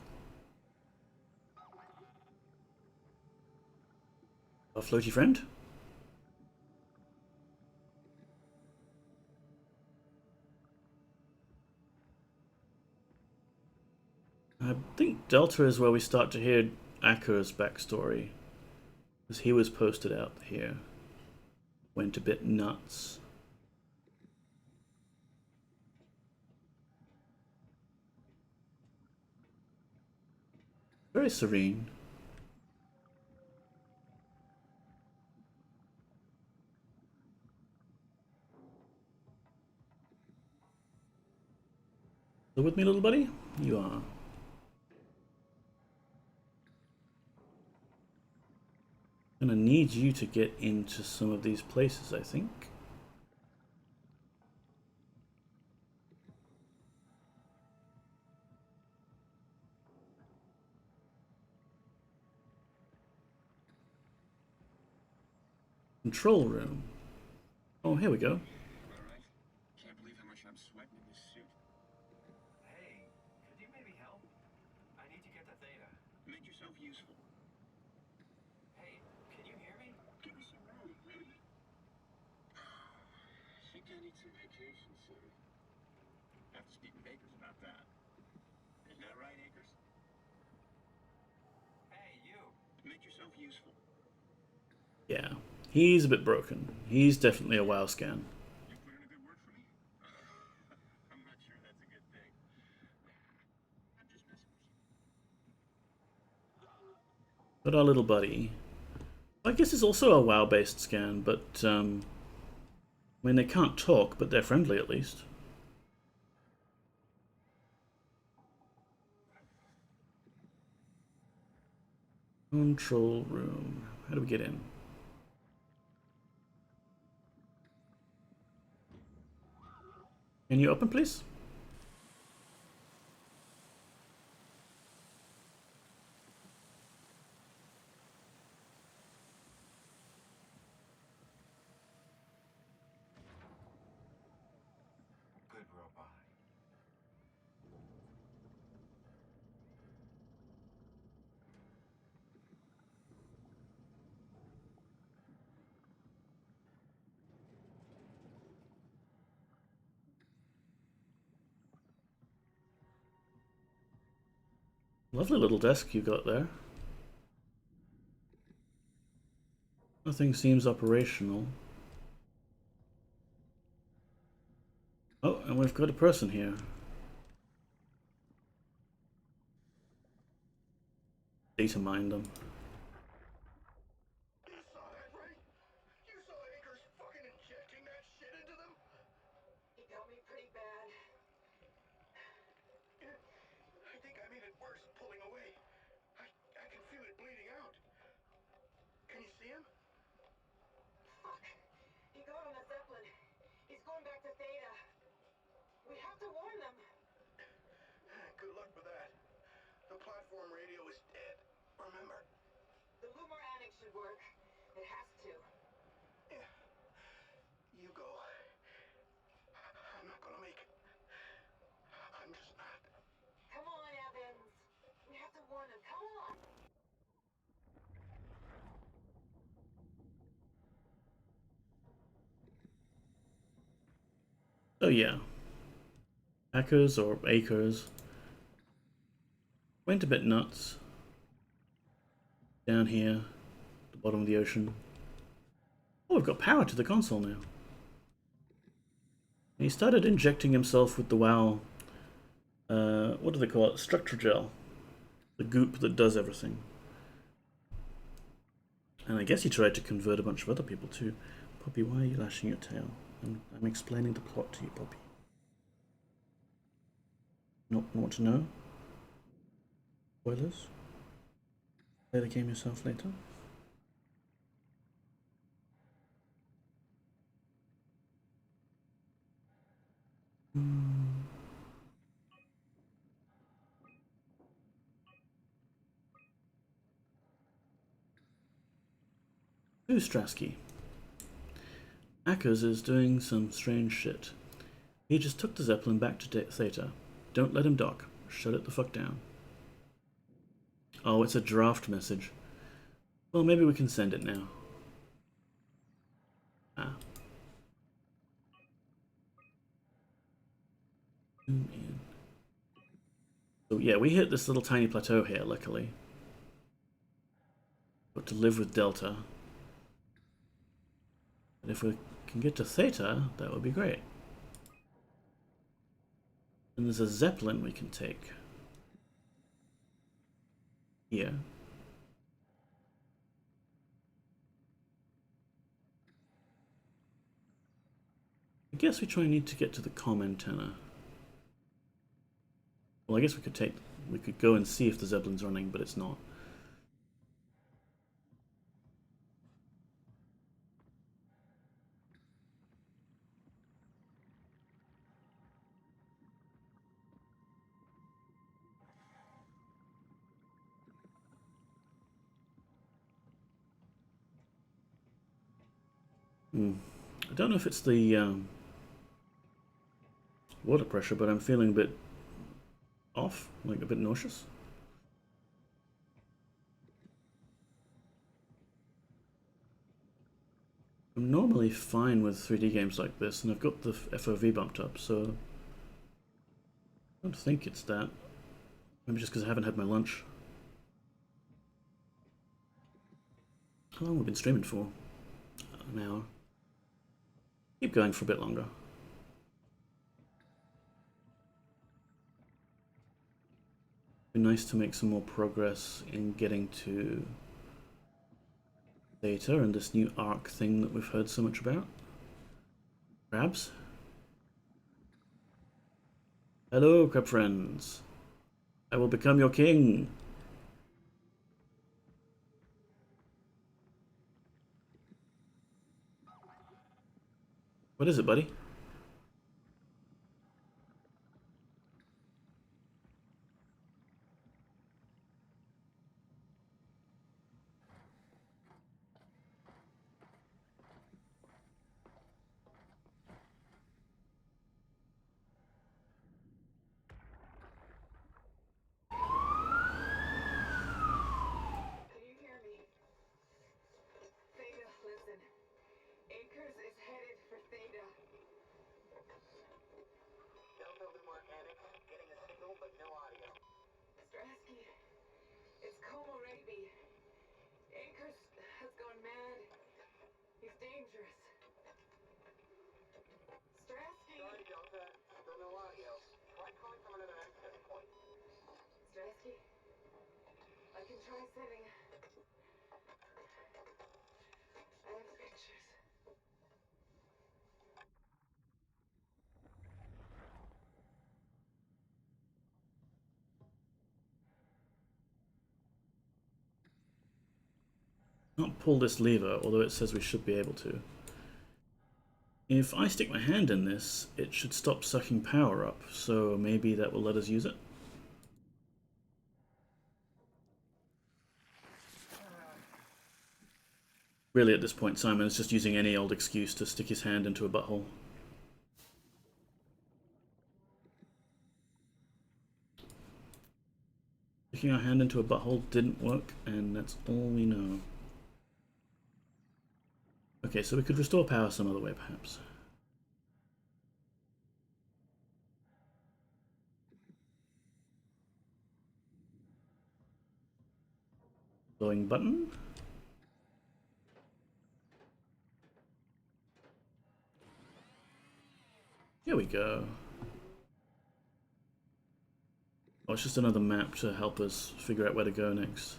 A floaty friend? I think Delta is where we start to hear Akker's backstory. Because he was posted out here. Went a bit nuts. Very serene. Still with me, little buddy? You are. Gonna need you to get into some of these places, I think. Control room. Oh, here we go. Alright. Can't believe how much I'm sweating in this suit. Hey, could you maybe help? I need to get to Theta. Make yourself useful. Hey, can you hear me? Give me some room, will you? Think I need some vacation soon. Have to speak with Akers about that. Isn't that right, Akers? Hey, you. Make yourself useful. Yeah, he's a bit broken. He's definitely a WoW scan. You put in a good word for me? I'm not sure that's a good thing. I'm just messing with you. But our little buddy, I guess is also a WoW-based scan, but I mean, they can't talk, but they're friendly at least. Control room. How do we get in? Can you open, please? Good robot. Lovely little desk you got there. Nothing seems operational. Oh, and we've got a person here. Data mine them. You saw that, right? You saw Akers fucking injecting that shit into them? He got me pretty bad. I think I made it worse pulling away. I can feel it bleeding out. Can you see him? Fuck. He got on the Zeppelin. He's going back to Theta. We have to warn them. Good luck with that. The platform radio is dead. Remember? The Lumar Annex should work. It has to. Yeah. You go. I'm not gonna make it. I'm just not. Come on, Evans. We have to warn them. Come on. Oh yeah. Hackers or acres went a bit nuts. Down here, at the bottom of the ocean. Oh, we've got power to the console now. And he started injecting himself with the WoW, what do they call it? Structure gel. The goop that does everything. And I guess he tried to convert a bunch of other people too. Poppy, why are you lashing your tail? I'm explaining the plot to you, Poppy. Not want to know? Spoilers? Play the game yourself later? Who's Strasky? Ackers is doing some strange shit. He just took the Zeppelin back to Theta. Don't let him dock. Shut it the fuck down. Oh, it's a draft message. Well, maybe we can send it now. Ah. Zoom in. So yeah, we hit this little tiny plateau here, luckily. Got to live with Delta. And if we can get to Theta, that would be great. And there's a Zeppelin we can take. Here. I guess we try and need to get to the comm antenna. Well, I guess we could go and see if the Zeppelin's running, but it's not. I don't know if it's the water pressure, but I'm feeling a bit off, like a bit nauseous. I'm normally fine with 3D games like this, and I've got the FOV bumped up, so I don't think it's that. Maybe just because I haven't had my lunch. How long have we been streaming for? An hour. Keep going for a bit longer. Be nice to make some more progress in getting to data and this new arc thing that we've heard so much about. Crabs? Hello, crab friends. I will become your king. What is it, buddy? Can you hear me? Theta, listen. Akers is headed for Theta. Delta Lumar Annex, getting a signal but no audio. Strasky, it's Como Rigby. Akers has gone mad. He's dangerous. Strasky! Sorry, Delta, still no audio. Try calling from another access point. Strasky, I can try sending. I have pictures. Not pull this lever, although it says we should be able to. If I stick my hand in this, it should stop sucking power up, so maybe that will let us use it. Really, at this point, Simon is just using any old excuse to stick his hand into a butthole. Sticking our hand into a butthole didn't work, and that's all we know. Okay, so we could restore power some other way, perhaps. Glowing button. Here we go. Oh, it's just another map to help us figure out where to go next.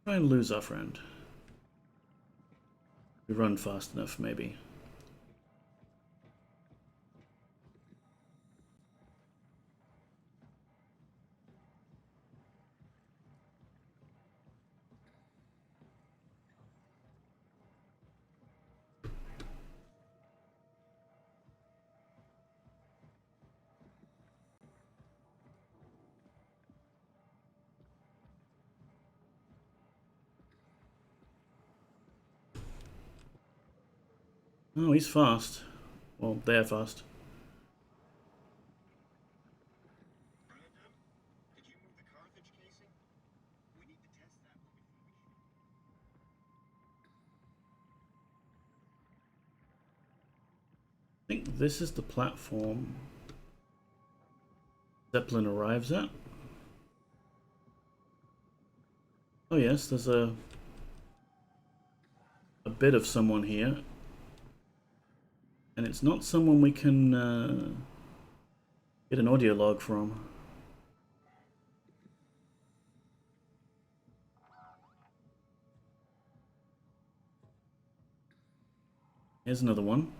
Try and lose our friend. We run fast enough, maybe. Oh, he's fast. Well, they're fast. Brandon, did you move the Carthage casing? We need to test that one before we shoot. think this is the platform Zeppelin arrives at. Oh yes, there's a bit of someone here. And it's not someone we can get an audio log from. Here's another one.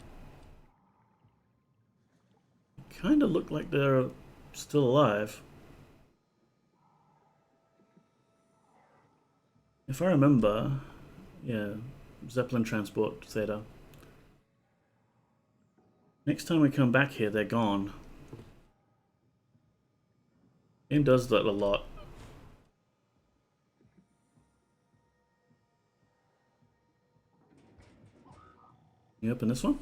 Kind of look like they're still alive. If I remember, yeah, Zeppelin transport theta. Next time we come back here, they're gone. Game does that a lot. You open this one?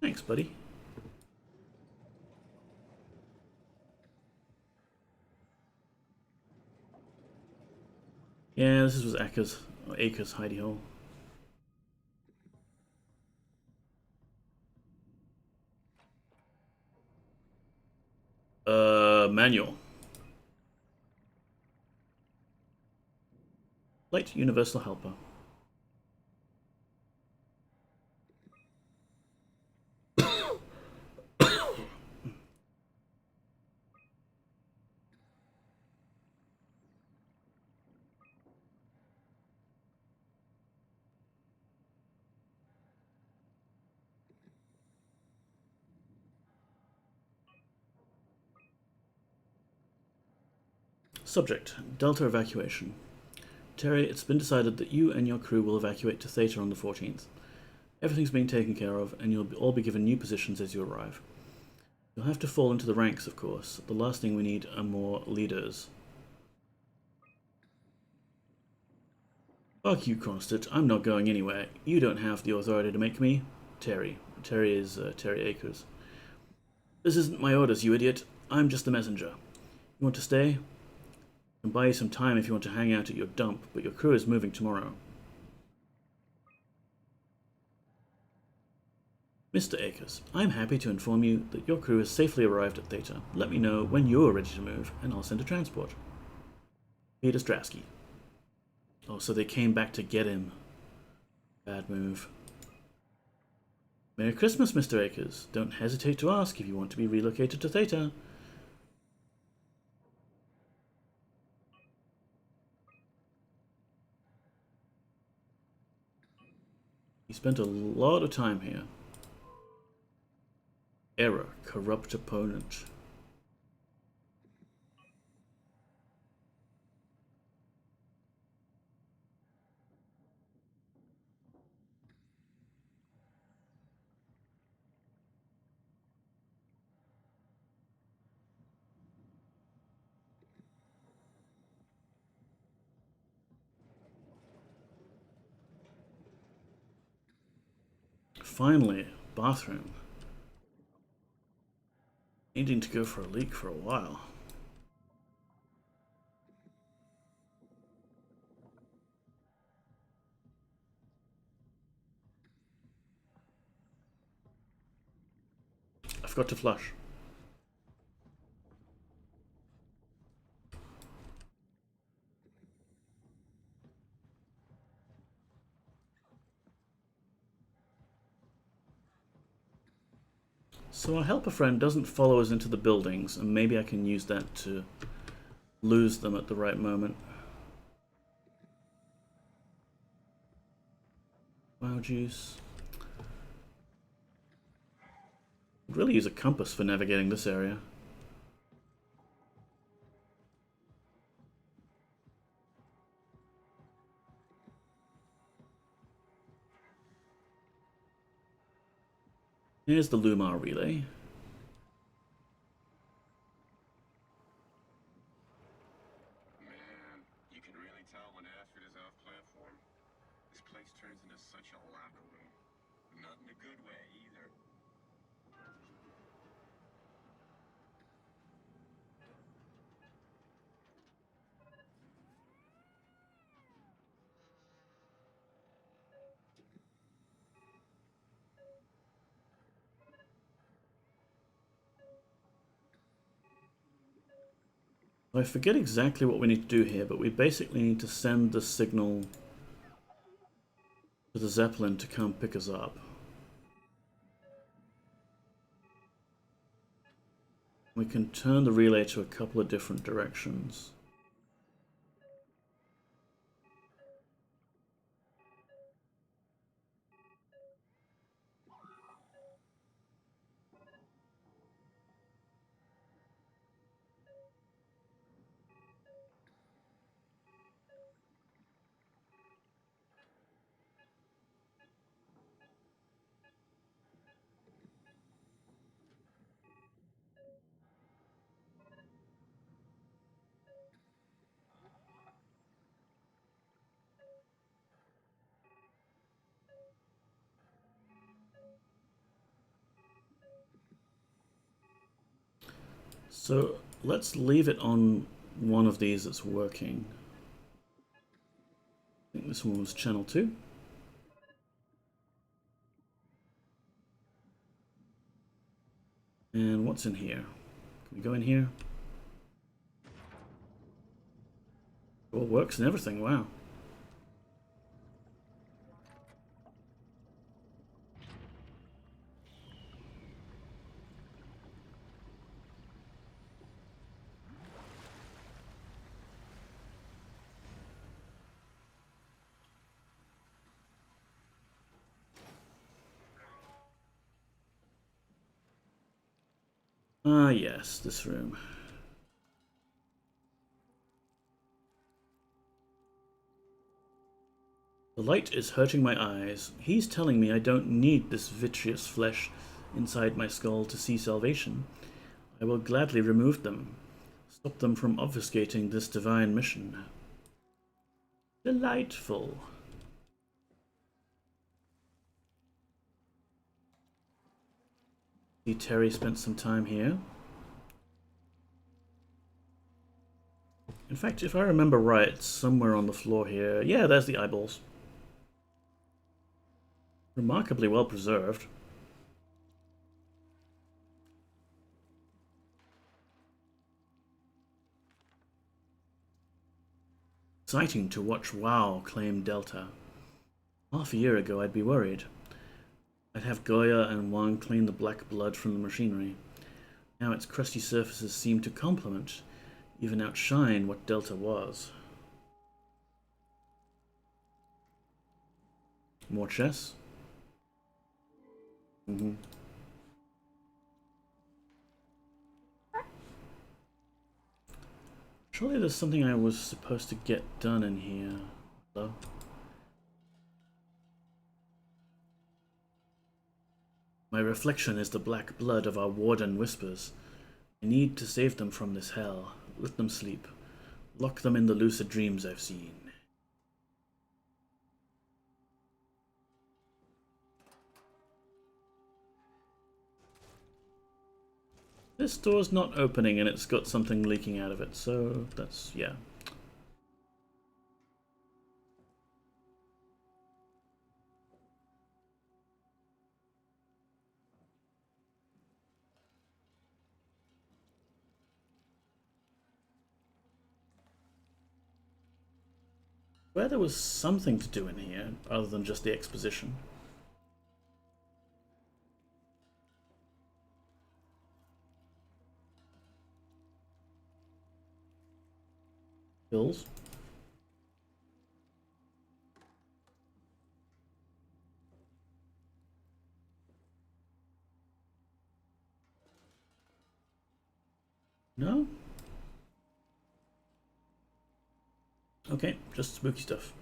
Thanks, buddy. Yeah, this was Acre's hidey hole. Manual. Light Universal Helper. Subject: Delta evacuation. Terry, it's been decided that you and your crew will evacuate to Theta on the 14th. Everything's being taken care of, and you'll all be given new positions as you arrive. You'll have to fall into the ranks, of course. The last thing we need are more leaders. Fuck you, Constant. I'm not going anywhere. You don't have the authority to make me. Terry. Terry is Terry Akers. This isn't my orders, you idiot. I'm just the messenger. You want to stay? I can buy you some time if you want to hang out at your dump, but your crew is moving tomorrow. Mr. Akers, I'm happy to inform you that your crew has safely arrived at Theta. Let me know when you're ready to move, and I'll send a transport. Peter Strasky. Oh, so they came back to get him. Bad move. Merry Christmas, Mr. Akers. Don't hesitate to ask if you want to be relocated to Theta. He spent a lot of time here. Error. Corrupt opponent. Finally, bathroom. Needing to go for a leak for a while. I forgot to flush. So our helper friend doesn't follow us into the buildings, and maybe I can use that to lose them at the right moment. Wow juice. Could really use a compass for navigating this area. Here's the Lumar relay. Man, you can really tell when Ashford is off platform. This place turns into such a locker room. Not in a good way, either. I forget exactly what we need to do here, but we basically need to send the signal to the Zeppelin to come pick us up. We can turn the relay to a couple of different directions. So let's leave it on one of these that's working. I think this one was channel 2. And what's in here? Can we go in here? It all works and everything, wow. Ah, yes, this room. The light is hurting my eyes. He's telling me I don't need this vitreous flesh inside my skull to see salvation. I will gladly remove them. Stop them from obfuscating this divine mission. Delightful. See, Terry spent some time here. In fact, if I remember right, somewhere on the floor here... Yeah, there's the eyeballs. Remarkably well preserved. Exciting to watch WoW, claimed Delta. Half a year ago, I'd be worried. I'd have Goya and Wang clean the black blood from the machinery. Now its crusty surfaces seem to complement, even outshine what Delta was. More chess? Surely there's something I was supposed to get done in here. Hello? My reflection is the black blood of our warden whispers. I need to save them from this hell. Let them sleep. Lock them in the lucid dreams I've seen. This door's not opening and it's got something leaking out of it, so that's, yeah. Where there was something to do in here, other than just the exposition. Hills. No? Okay, just spooky stuff.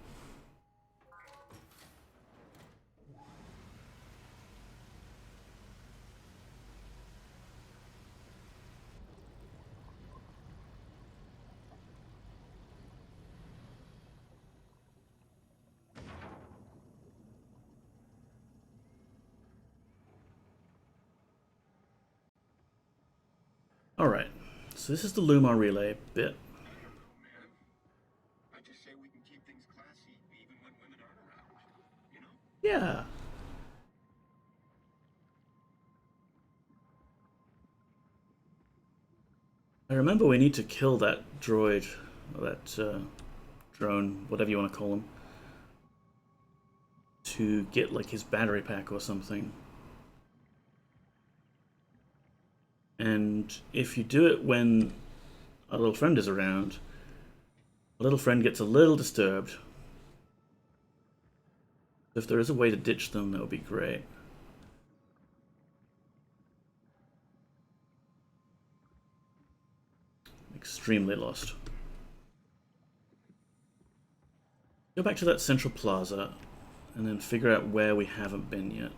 Alright, so this is the Lumar relay bit. I don't know, man. I just say we can keep things classy even when women aren't around. You know? Yeah. I remember we need to kill that droid, or that drone, whatever you want to call him, to get like his battery pack or something. And if you do it when a little friend is around, a little friend gets a little disturbed. If there is a way to ditch them, that would be great. Extremely lost. Go back to that central plaza and then figure out where we haven't been yet.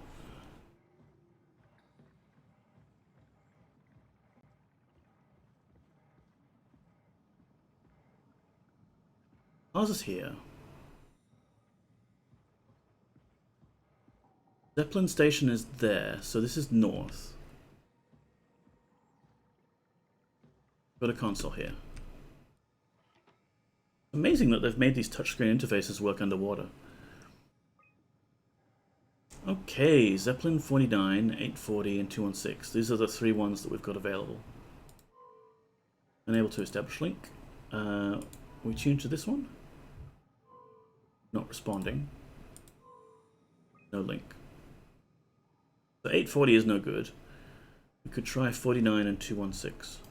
Plaza's here. Zeppelin station is there, so this is north. Got a console here. Amazing that they've made these touchscreen interfaces work underwater. Okay, Zeppelin 49, 840, and 216. These are the three ones that we've got available. Unable to establish link. We tune to this one. Not responding. No link. So 840 is no good. We could try 49 and 216.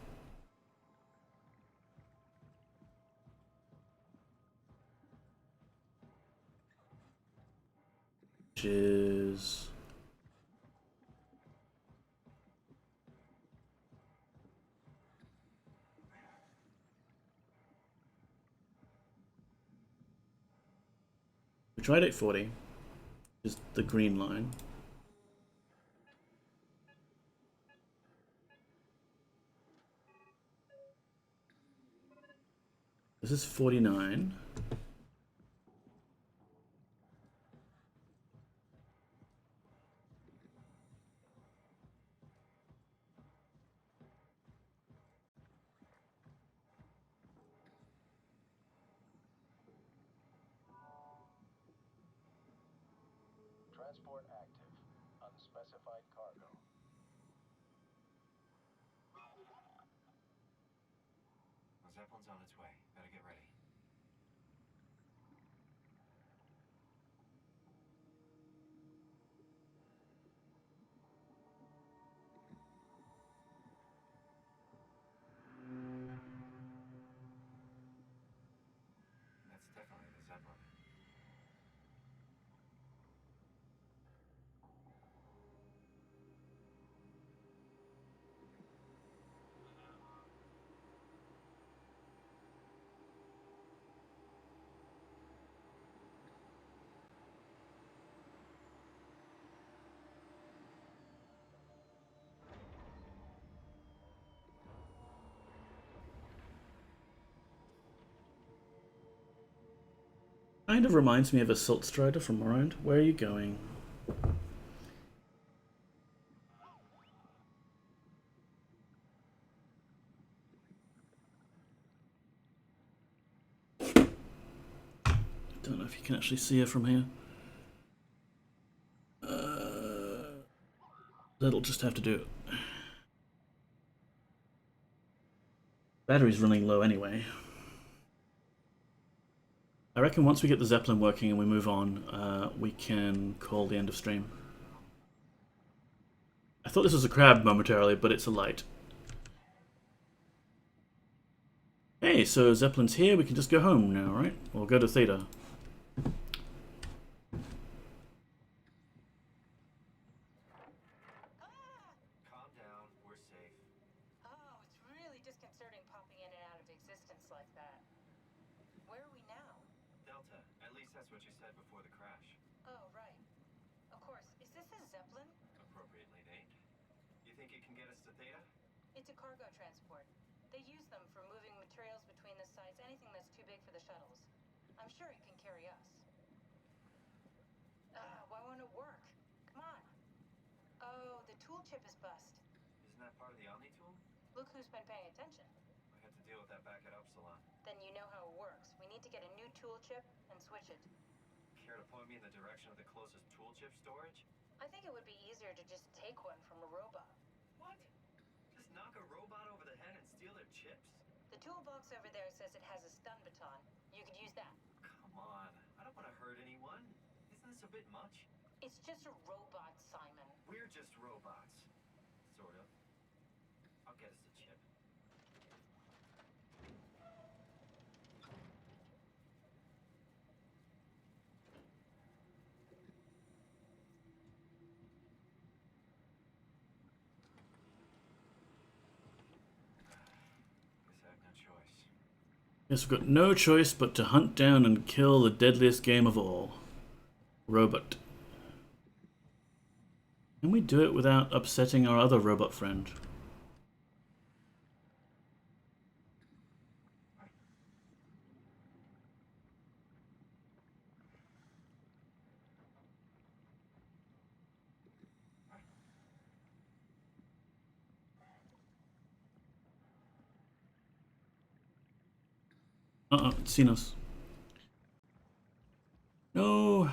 Which is... We tried 840, which is the green line. This is 49. Transport active. Unspecified cargo. The Zeppelin's on its way. Better get ready. That's definitely the Zeppelin. Kind of reminds me of Assault Strider from around. Where are you going? Don't know if you can actually see her from here. That'll just have to do it. Battery's running low anyway. I reckon once we get the Zeppelin working and we move on, we can call the end of stream. I thought this was a crab momentarily, but it's a light. Hey, so Zeppelin's here, we can just go home now, right? Or go to Theta. Calm down. We're safe. Oh, it's really disconcerting popping in and out of existence like that. Where are we now? Delta. At least that's what you said before the crash. Oh, right. Of course. Is this a Zeppelin? Appropriately named. You think it can get us to Theta? It's a cargo transport. They use them for moving materials between the sites, anything that's too big for the shuttles. I'm sure it can carry us. Why won't it work? Come on. Oh, the tool chip is bust. Isn't that part of the Omni tool? Look who's been paying attention. I had to deal with that back at Upsilon. Then you know how it works. We need to get a new tool chip and switch it. Care to point me in the direction of the closest tool chip storage? I think it would be easier to just take one from a robot. What? Just knock a robot over the head and steal their chips? The toolbox over there says it has a stun baton. You could use that. Come on. I don't want to hurt anyone. Isn't this a bit much? It's just a robot, Simon. We're just robots. Sort of. I'll get us a chip. Guess I have no choice. Yes, we've got no choice but to hunt down and kill the deadliest game of all. Robot. Can we do it without upsetting our other robot friend? Uh-oh, it's seen us. No.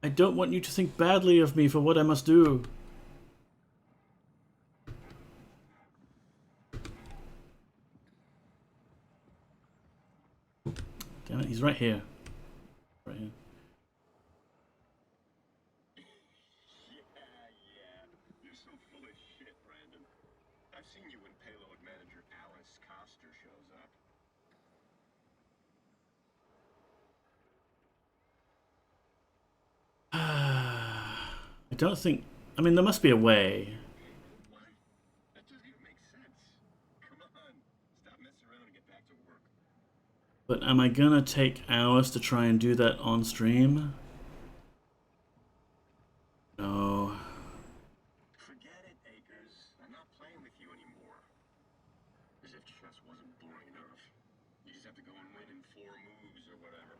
I don't want you to think badly of me for what I must do. Damn it, he's right here. Right here. Yeah. You're so full of shit, Brandon. I've seen you when payload manager Alice Coster shows up. I don't think... I mean, there must be a way. What? That doesn't even make sense. Come on. Stop messing around and get back to work. But am I gonna take hours to try and do that on stream? No. Forget it, Akers. I'm not playing with you anymore. As if chess wasn't boring enough. You just have to go and win in 4 moves or whatever.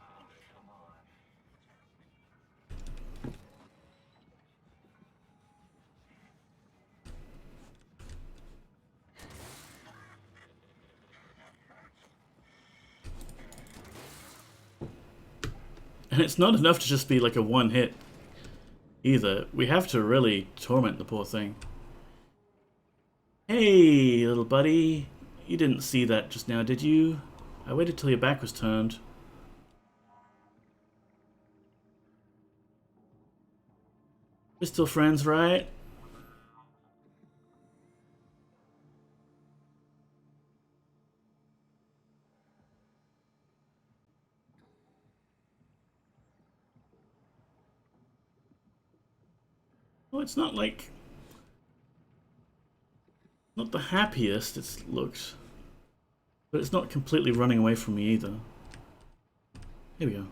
Oh, come on. And it's not enough to just be like a one hit either. We have to really torment the poor thing. Hey, little buddy. You didn't see that just now, did you? I waited till your back was turned. We're still friends, right? Well, it's not like... not the happiest it's looked. But it's not completely running away from me either. Here we go.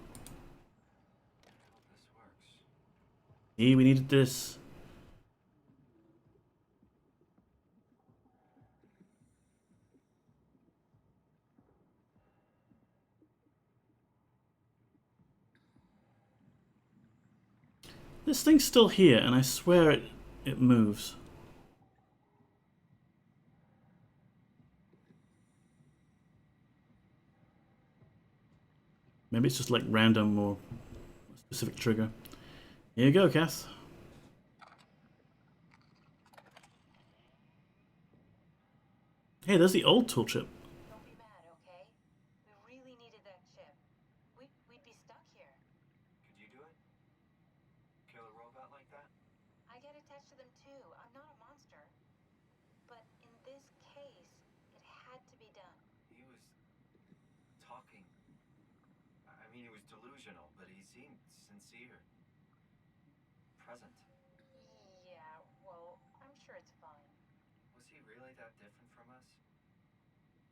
This works. See, we needed this. This thing's still here, and I swear it moves. Maybe it's just like random or a specific trigger. Here you go, Kath. Hey, there's the old tool chip. Don't be mad, okay? We really needed that chip. We'd be stuck here. Could you do it? Kill a robot like that? I get attached to them too. I'm not a monster. But in this case, it had to be done. He was talking. I mean, he was delusional, but he seemed sincere. Present. Yeah, well, I'm sure it's fine. Was he really that different from us?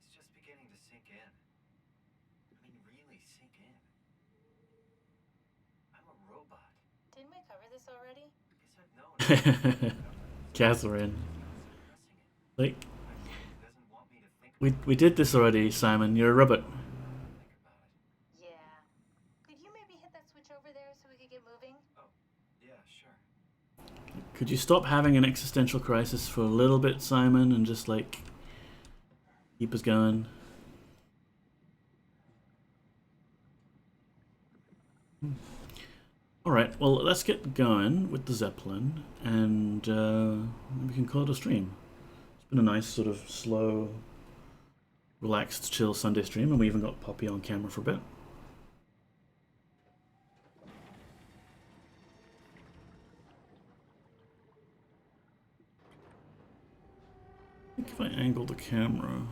It's just beginning to sink in. I mean, really sink in. I'm a robot. Didn't we cover this already? Guess I've known. Catherine. Like, He doesn't want me to think we did this already, Simon. You're a robot. about it. Yeah. Could you maybe hit that switch over there so we could get moving? Oh, yeah, sure. Could you stop having an existential crisis for a little bit, Simon, and just like keep us going? Alright, well, let's get going with the Zeppelin, and we can call it a stream. It's been a nice sort of slow, relaxed, chill Sunday stream, and we even got Poppy on camera for a bit. I think if I angle the camera,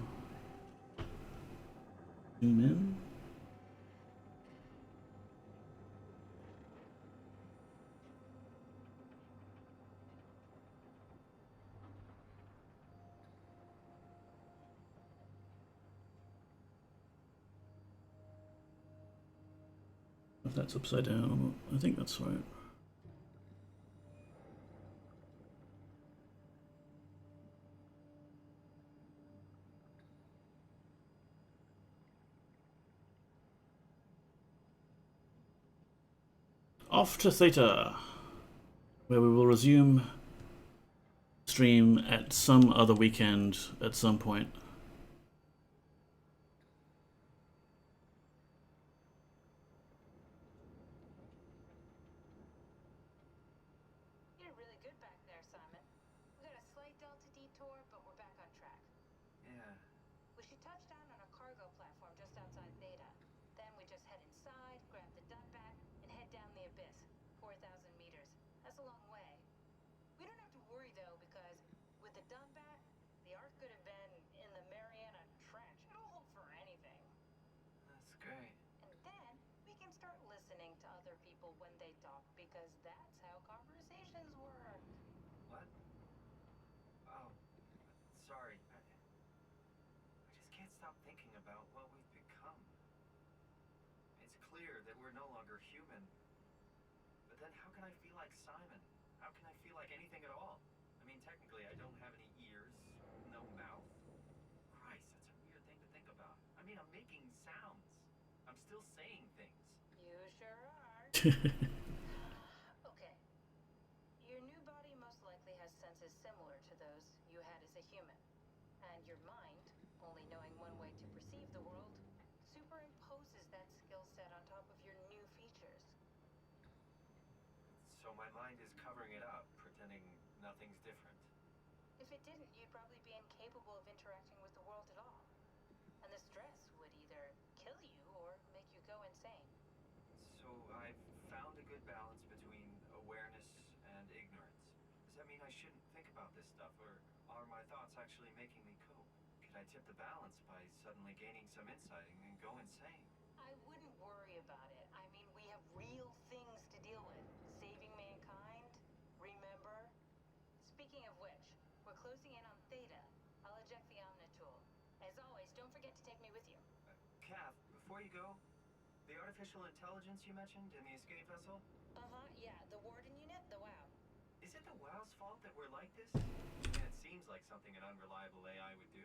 zoom in. If that's upside down, I think that's right. Off to Theta, where we will resume stream at some other weekend at some point. You did really good back there, Simon. We got a slight delta detour, but we're back on track. Yeah. We should touch down on a cargo platform just outside Theta. Then we just head inside, grab the Dunbat, and head down the abyss. 4,000 meters. That's a long way. We don't have to worry, though, because with the Dunbat, the Ark could have been in the Mariana Trench. It'll hold for anything. That's great. And then we can start listening to other people when they talk, because that's how conversations work. What? Oh, sorry. I just can't stop thinking about what we've become. It's clear that we're no longer human. But then how can I feel like Simon? How can I feel like anything at all? I mean, technically, I don't have any ears, no mouth. Christ, that's a weird thing to think about. I mean, I'm making sounds. I'm still saying things. You sure are. Okay. Your new body most likely has senses similar to those you had as a human. And your mind, only knowing one way to perceive the world, superimposes that skill set on top of your new features. So my mind is covering it up, pretending nothing's different. If it didn't, you'd probably be incapable of interacting with the world at all. And the stress would either kill you or make you go insane. So I've found a good balance between awareness and ignorance. Does that mean I shouldn't think about this stuff, or are my thoughts actually making me cope? Could I tip the balance by suddenly gaining some insight and go insane? I wouldn't worry about it. I mean, we have real things to deal with. Saving mankind, remember? Speaking of which, we're closing in on Theta. I'll eject the Omnitool. As always, don't forget to take me with you. Kath, before you go, the artificial intelligence you mentioned in the escape vessel? Yeah, the Warden unit, the WOW. Is it the WOW's fault that we're like this? I mean, it seems like something an unreliable AI would do.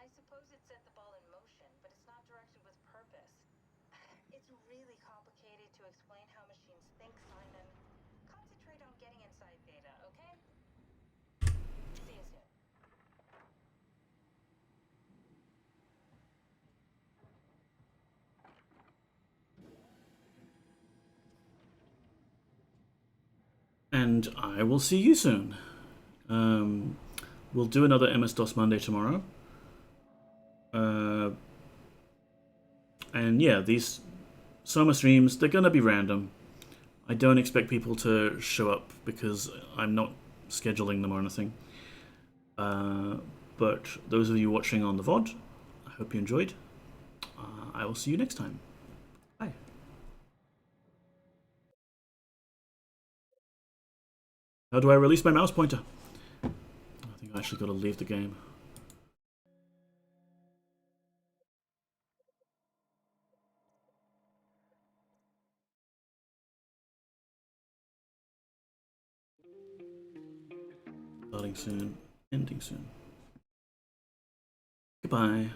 I suppose it set the ball in motion, but it's not directed with purpose. It's really complicated to explain how machines think, Simon. Concentrate on getting inside Theta, okay? See you soon. And I will see you soon. We'll do another MS-DOS Monday tomorrow. And yeah, these SOMA streams, they're going to be random. I don't expect people to show up because I'm not scheduling them or anything. But those of you watching on the VOD, I hope you enjoyed. I will see you next time. Bye. How do I release my mouse pointer? I think I actually got to leave the game. Starting soon, ending soon. Goodbye.